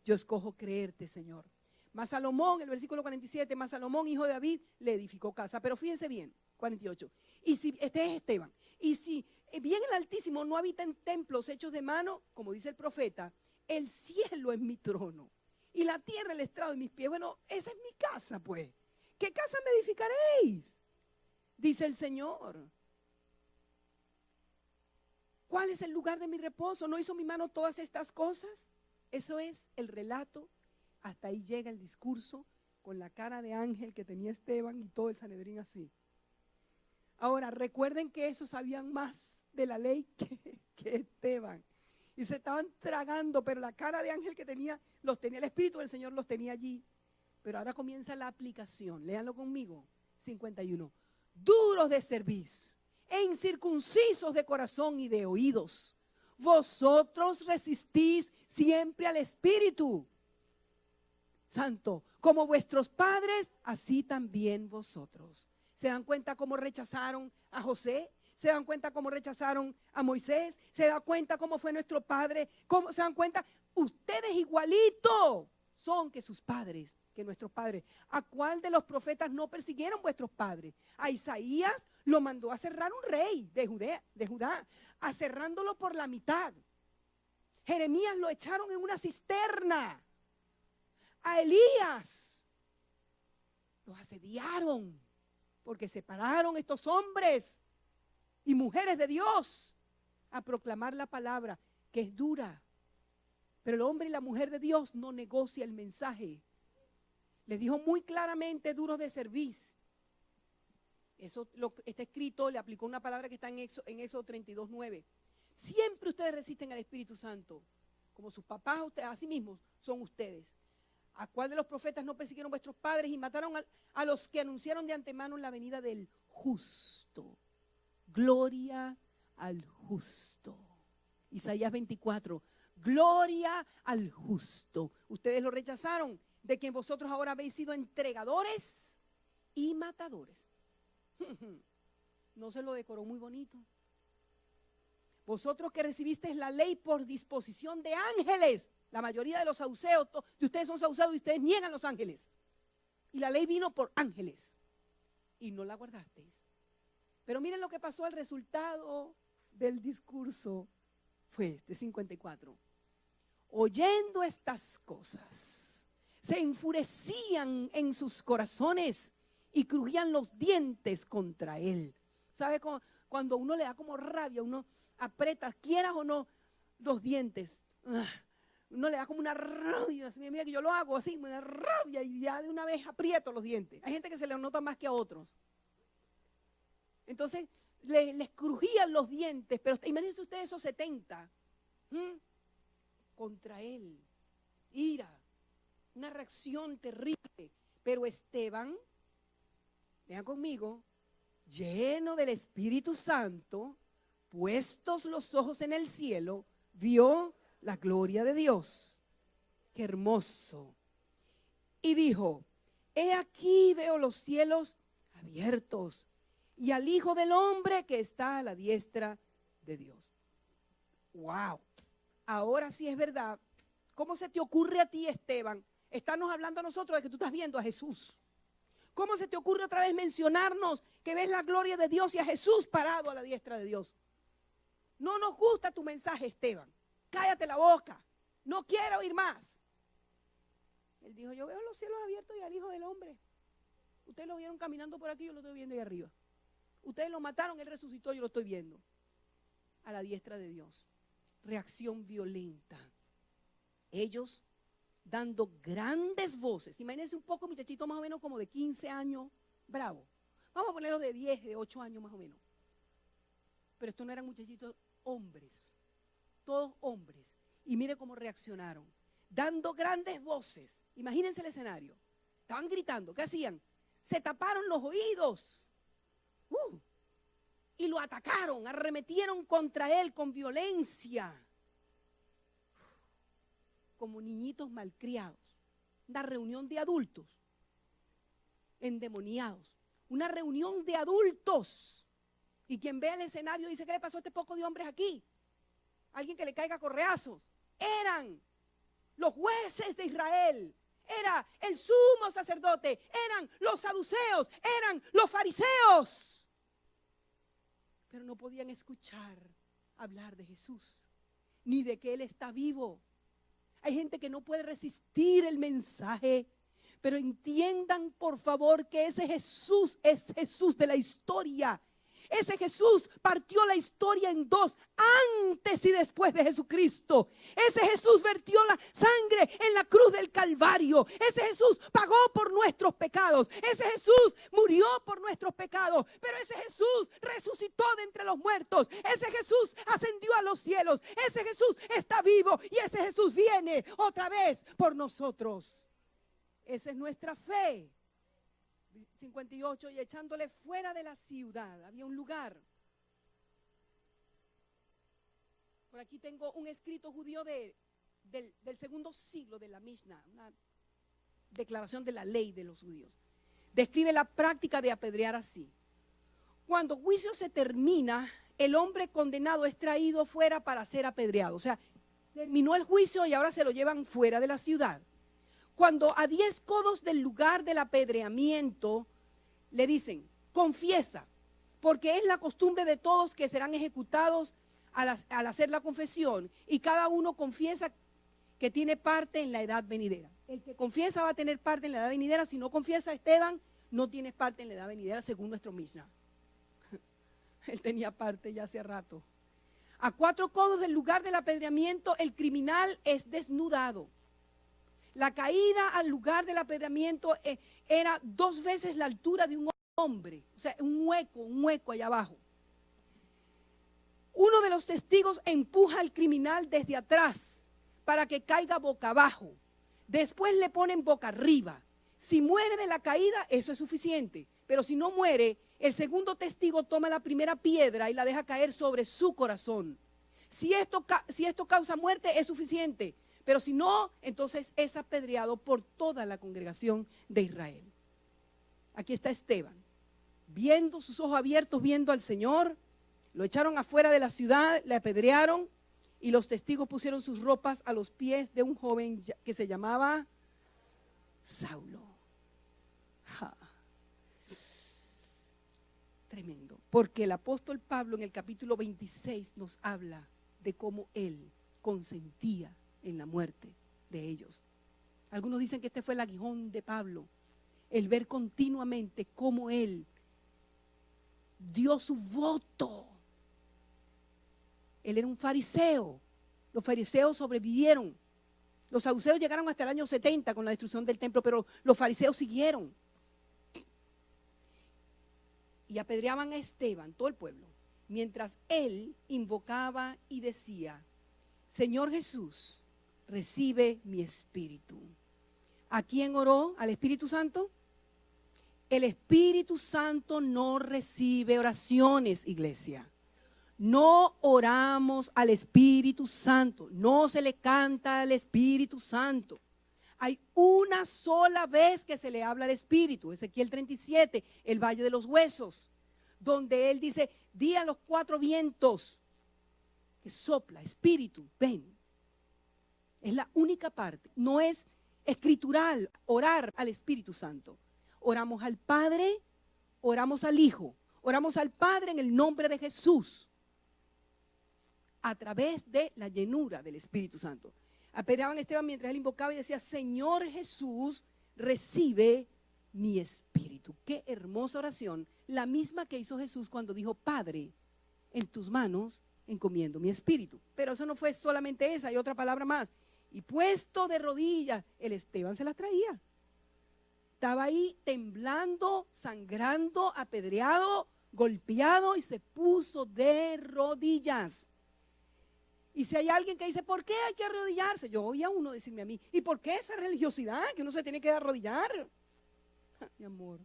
Yo escojo creerte, Señor. Mas Salomón, el versículo 47, mas Salomón, hijo de David, le edificó casa. Pero fíjense bien, 48. Y si, este es Esteban, y si bien el Altísimo no habita en templos hechos de mano, como dice el profeta, el cielo es mi trono y la tierra el estrado de mis pies. Bueno, esa es mi casa, pues. ¿Qué casa me edificaréis? Dice el Señor. ¿Cuál es el lugar de mi reposo? ¿No hizo mi mano todas estas cosas? Eso es el relato. Hasta ahí llega el discurso con la cara de ángel que tenía Esteban y todo el Sanedrín así. Ahora, recuerden que esos sabían más de la ley que Esteban. Y se estaban tragando, pero la cara de ángel que tenía, los tenía, el Espíritu del Señor los tenía allí. Pero ahora comienza la aplicación. Léanlo conmigo. 51. Duros de cerviz e incircuncisos de corazón y de oídos. Vosotros resistís siempre al Espíritu Santo, como vuestros padres, así también vosotros. ¿Se dan cuenta cómo rechazaron a José? ¿Se dan cuenta cómo rechazaron a Moisés? ¿Se dan cuenta cómo fue nuestro padre? ¿Cómo se dan cuenta? Ustedes igualito son que sus padres, que nuestros padres. ¿A cuál de los profetas no persiguieron vuestros padres? A Isaías lo mandó a cerrar un rey de Judá, a cerrándolo por la mitad. Jeremías lo echaron en una cisterna. A Elías los asediaron porque se pararon estos hombres y mujeres de Dios a proclamar la palabra, que es dura. Pero el hombre y la mujer de Dios no negocia el mensaje. Les dijo muy claramente, duros de cerviz. Eso está escrito, le aplicó una palabra que está en Éxodo 32:9. Siempre ustedes resisten al Espíritu Santo, como sus papás, ustedes, así mismos son ustedes. ¿A cuál de los profetas no persiguieron vuestros padres y mataron a los que anunciaron de antemano la venida del justo? Gloria al justo. Isaías 24, gloria al justo. Ustedes lo rechazaron, de quien vosotros ahora habéis sido entregadores y matadores. ¿No se lo decoró muy bonito? Vosotros que recibisteis la ley por disposición de ángeles. La mayoría de los saduceos, de ustedes son saduceos y ustedes niegan los ángeles. Y la ley vino por ángeles. Y no la guardasteis. Pero miren lo que pasó, el resultado del discurso fue este, 54. Oyendo estas cosas, se enfurecían en sus corazones y crujían los dientes contra él. ¿Sabe? Cuando uno le da como rabia, uno aprieta, quieras o no, los dientes. Uno le da como una rabia. Mira que yo lo hago así, una rabia, y ya de una vez aprieto los dientes. Hay gente que se le nota más que a otros. Entonces les crujían los dientes, pero imagínense ustedes esos 70 contra él. Ira, una reacción terrible. Pero Esteban, vean conmigo, lleno del Espíritu Santo, puestos los ojos en el cielo, vio la gloria de Dios. Qué hermoso. Y dijo, he aquí veo los cielos abiertos y al Hijo del Hombre que está a la diestra de Dios. Wow. Ahora sí es verdad. ¿Cómo se te ocurre a ti, Esteban? Estarnos hablando a nosotros de que tú estás viendo a Jesús. ¿Cómo se te ocurre otra vez mencionarnos que ves la gloria de Dios y a Jesús parado a la diestra de Dios? No nos gusta tu mensaje, Esteban. Cállate la boca. No quiero oír más. Él dijo, yo veo los cielos abiertos y al Hijo del Hombre. Ustedes lo vieron caminando por aquí, yo lo estoy viendo ahí arriba. Ustedes lo mataron, él resucitó, yo lo estoy viendo. A la diestra de Dios. Reacción violenta. Ellos dando grandes voces. Imagínense un poco, muchachito más o menos como de 15 años, bravo. Vamos a ponerlo de 10, de 8 años más o menos. Pero estos no eran muchachitos hombres, todos hombres. Y mire cómo reaccionaron, dando grandes voces. Imagínense el escenario. Estaban gritando, ¿qué hacían? Se taparon los oídos. Y lo atacaron, arremetieron contra él con violencia. Como niñitos malcriados. Una reunión de adultos endemoniados. Una reunión de adultos. Y quien ve el escenario dice, ¿qué le pasó a este poco de hombres aquí? Alguien que le caiga correazos. Eran los jueces de Israel. Era el sumo sacerdote. Eran los saduceos. Eran los fariseos. Pero no podían escuchar hablar de Jesús. Ni de que Él está vivo. Hay gente que no puede resistir el mensaje. Pero entiendan por favor que ese Jesús es Jesús de la historia. Ese Jesús partió la historia en dos, antes y después de Jesucristo. Ese Jesús vertió la sangre en la cruz del Calvario. Ese Jesús pagó por nuestros pecados. Ese Jesús murió por nuestros pecados. Pero ese Jesús resucitó de entre los muertos. Ese Jesús ascendió a los cielos. Ese Jesús está vivo y ese Jesús viene otra vez por nosotros. Esa es nuestra fe. 58, y echándole fuera de la ciudad, había un lugar. Por aquí tengo un escrito judío del segundo siglo de la Mishnah, una declaración de la ley de los judíos. Describe la práctica de apedrear así. Cuando juicio se termina, el hombre condenado es traído fuera para ser apedreado. O sea, terminó el juicio y ahora se lo llevan fuera de la ciudad. Cuando a 10 codos del lugar del apedreamiento le dicen, confiesa, porque es la costumbre de todos que serán ejecutados al hacer la confesión, y cada uno confiesa que tiene parte en la edad venidera. El que confiesa va a tener parte en la edad venidera. Si no confiesa, Esteban, no tienes parte en la edad venidera según nuestro Mishnah. Él tenía parte ya hace rato. A 4 codos del lugar del apedreamiento, el criminal es desnudado. La caída al lugar del apedreamiento era 2 veces la altura de un hombre. O sea, un hueco allá abajo. Uno de los testigos empuja al criminal desde atrás para que caiga boca abajo. Después le ponen boca arriba. Si muere de la caída, eso es suficiente. Pero si no muere, el segundo testigo toma la primera piedra y la deja caer sobre su corazón. Si esto causa muerte, es suficiente. Pero si no, entonces es apedreado por toda la congregación de Israel. Aquí está Esteban, viendo sus ojos abiertos, viendo al Señor. Lo echaron afuera de la ciudad, le apedrearon, y los testigos pusieron sus ropas a los pies de un joven que se llamaba Saulo. Ja. Tremendo, porque el apóstol Pablo en el capítulo 26 nos habla de cómo él consentía en la muerte de ellos. Algunos dicen que este fue el aguijón de Pablo, el ver continuamente cómo él dio su voto. Él era un fariseo. Los fariseos sobrevivieron. Los saduceos llegaron hasta el año 70 con la destrucción del templo, pero los fariseos siguieron. Y apedreaban a Esteban, todo el pueblo, mientras él invocaba y decía, Señor Jesús, recibe mi espíritu. ¿A quién oró? ¿Al Espíritu Santo? El Espíritu Santo no recibe oraciones, iglesia. No oramos al Espíritu Santo, no se le canta al Espíritu Santo. Hay una sola vez que se le habla al Espíritu, Ezequiel 37, el Valle de los Huesos, donde él dice, di a los 4 vientos que sopla, Espíritu, ven. Es la única parte, no es escritural orar al Espíritu Santo. Oramos al Padre, oramos al Hijo, oramos al Padre en el nombre de Jesús, a través de la llenura del Espíritu Santo. Apedreaban a Esteban mientras él invocaba y decía, Señor Jesús, recibe mi espíritu. Qué hermosa oración, la misma que hizo Jesús cuando dijo, Padre, en tus manos encomiendo mi espíritu. Pero eso no fue solamente esa, hay otra palabra más. Y puesto de rodillas, el Esteban se las traía. Estaba ahí temblando, sangrando, apedreado, golpeado, y se puso de rodillas. Y si hay alguien que dice, ¿por qué hay que arrodillarse? Yo oí a uno decirme a mí, ¿y por qué esa religiosidad que uno se tiene que arrodillar? Mi amor,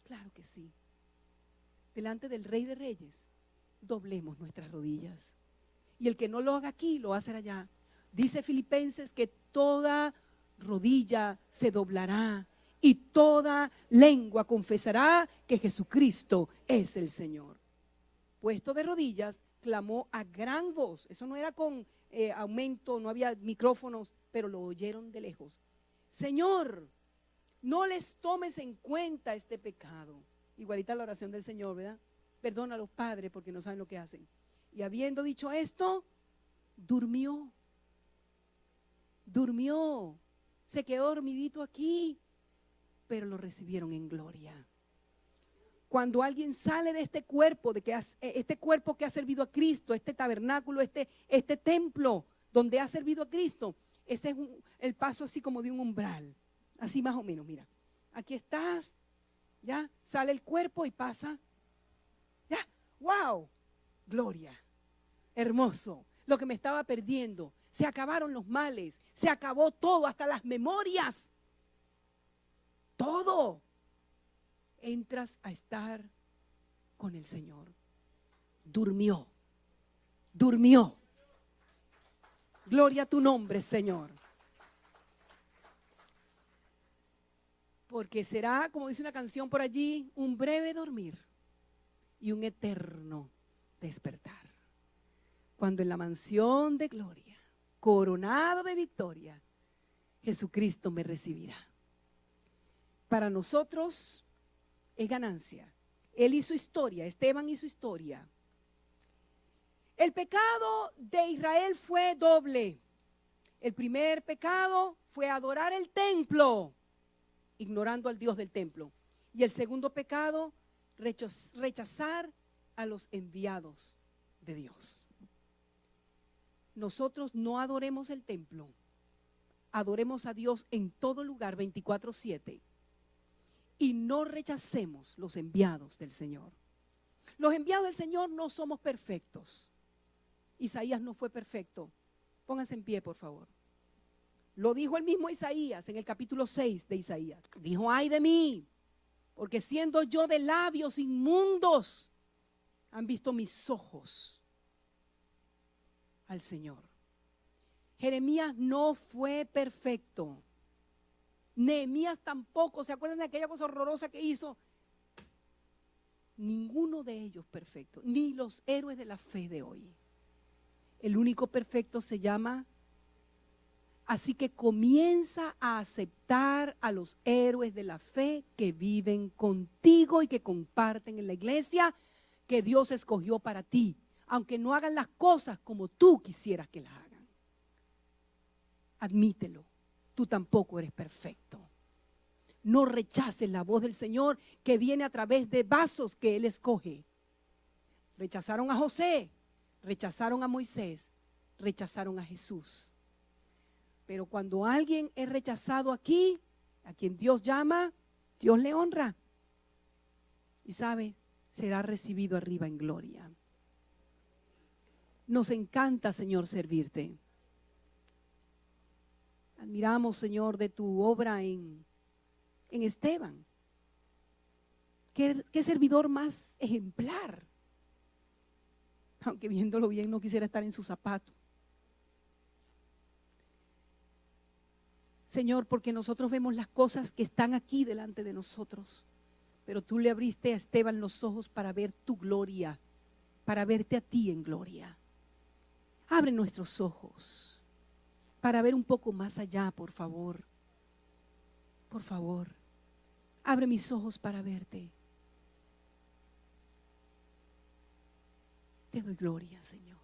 claro que sí. Delante del Rey de Reyes, doblemos nuestras rodillas. Y el que no lo haga aquí, lo va a hacer allá. Dice Filipenses que toda rodilla se doblará y toda lengua confesará que Jesucristo es el Señor. Puesto de rodillas, clamó a gran voz. Eso no era con aumento, no había micrófonos, pero lo oyeron de lejos. Señor, no les tomes en cuenta este pecado. Igualita la oración del Señor, ¿verdad? Perdona a los padres porque no saben lo que hacen. Y habiendo dicho esto, durmió. Se quedó dormidito aquí, pero lo recibieron en gloria. Cuando alguien sale de este cuerpo, este cuerpo que ha servido a Cristo, este tabernáculo, este templo donde ha servido a Cristo, ese es el paso así como de un umbral, así más o menos, mira, aquí estás, ya, sale el cuerpo y pasa, ya, wow, gloria, hermoso, lo que me estaba perdiendo, se acabaron los males, se acabó todo, hasta las memorias, todo. Entras a estar con el Señor. Durmió. Gloria a tu nombre, Señor. Porque será, como dice una canción por allí, un breve dormir y un eterno despertar. Cuando en la mansión de gloria, coronado de victoria, Jesucristo me recibirá. Para nosotros es ganancia. Él hizo historia, Esteban hizo historia. El pecado de Israel fue doble. El primer pecado fue adorar el templo, ignorando al Dios del templo. Y el segundo pecado, rechazar a los enviados de Dios. Nosotros no adoremos el templo, adoremos a Dios en todo lugar 24/7 y no rechacemos los enviados del Señor. Los enviados del Señor no somos perfectos. Isaías no fue perfecto. Pónganse en pie, por favor. Lo dijo el mismo Isaías en el capítulo 6 de Isaías. Dijo: ay de mí, porque siendo yo de labios inmundos, han visto mis ojos al Señor. Jeremías no fue perfecto. Nehemías tampoco. ¿Se acuerdan de aquella cosa horrorosa que hizo? Ninguno de ellos perfecto, ni los héroes de la fe de hoy. El único perfecto se llama. Así que comienza a aceptar a los héroes de la fe que viven contigo y que comparten en la iglesia que Dios escogió para ti, aunque no hagan las cosas como tú quisieras que las hagan. Admítelo, tú tampoco eres perfecto. No rechaces la voz del Señor que viene a través de vasos que Él escoge. Rechazaron a José, rechazaron a Moisés, rechazaron a Jesús. Pero cuando alguien es rechazado aquí, a quien Dios llama, Dios le honra. Y sabe, será recibido arriba en gloria. Nos encanta, Señor, servirte. Admiramos, Señor, de tu obra en Esteban. ¿Qué servidor más ejemplar? Aunque viéndolo bien no quisiera estar en sus zapatos. Señor, porque nosotros vemos las cosas que están aquí delante de nosotros, pero tú le abriste a Esteban los ojos para ver tu gloria, para verte a ti en gloria. Abre nuestros ojos para ver un poco más allá, por favor. Por favor, abre mis ojos para verte. Te doy gloria, Señor.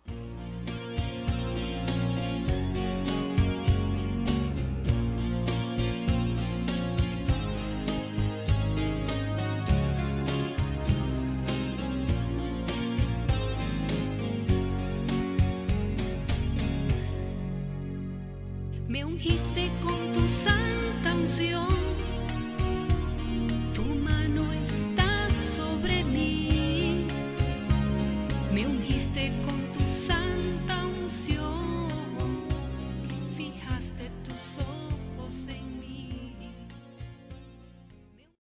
Me ungiste con tu santa unción.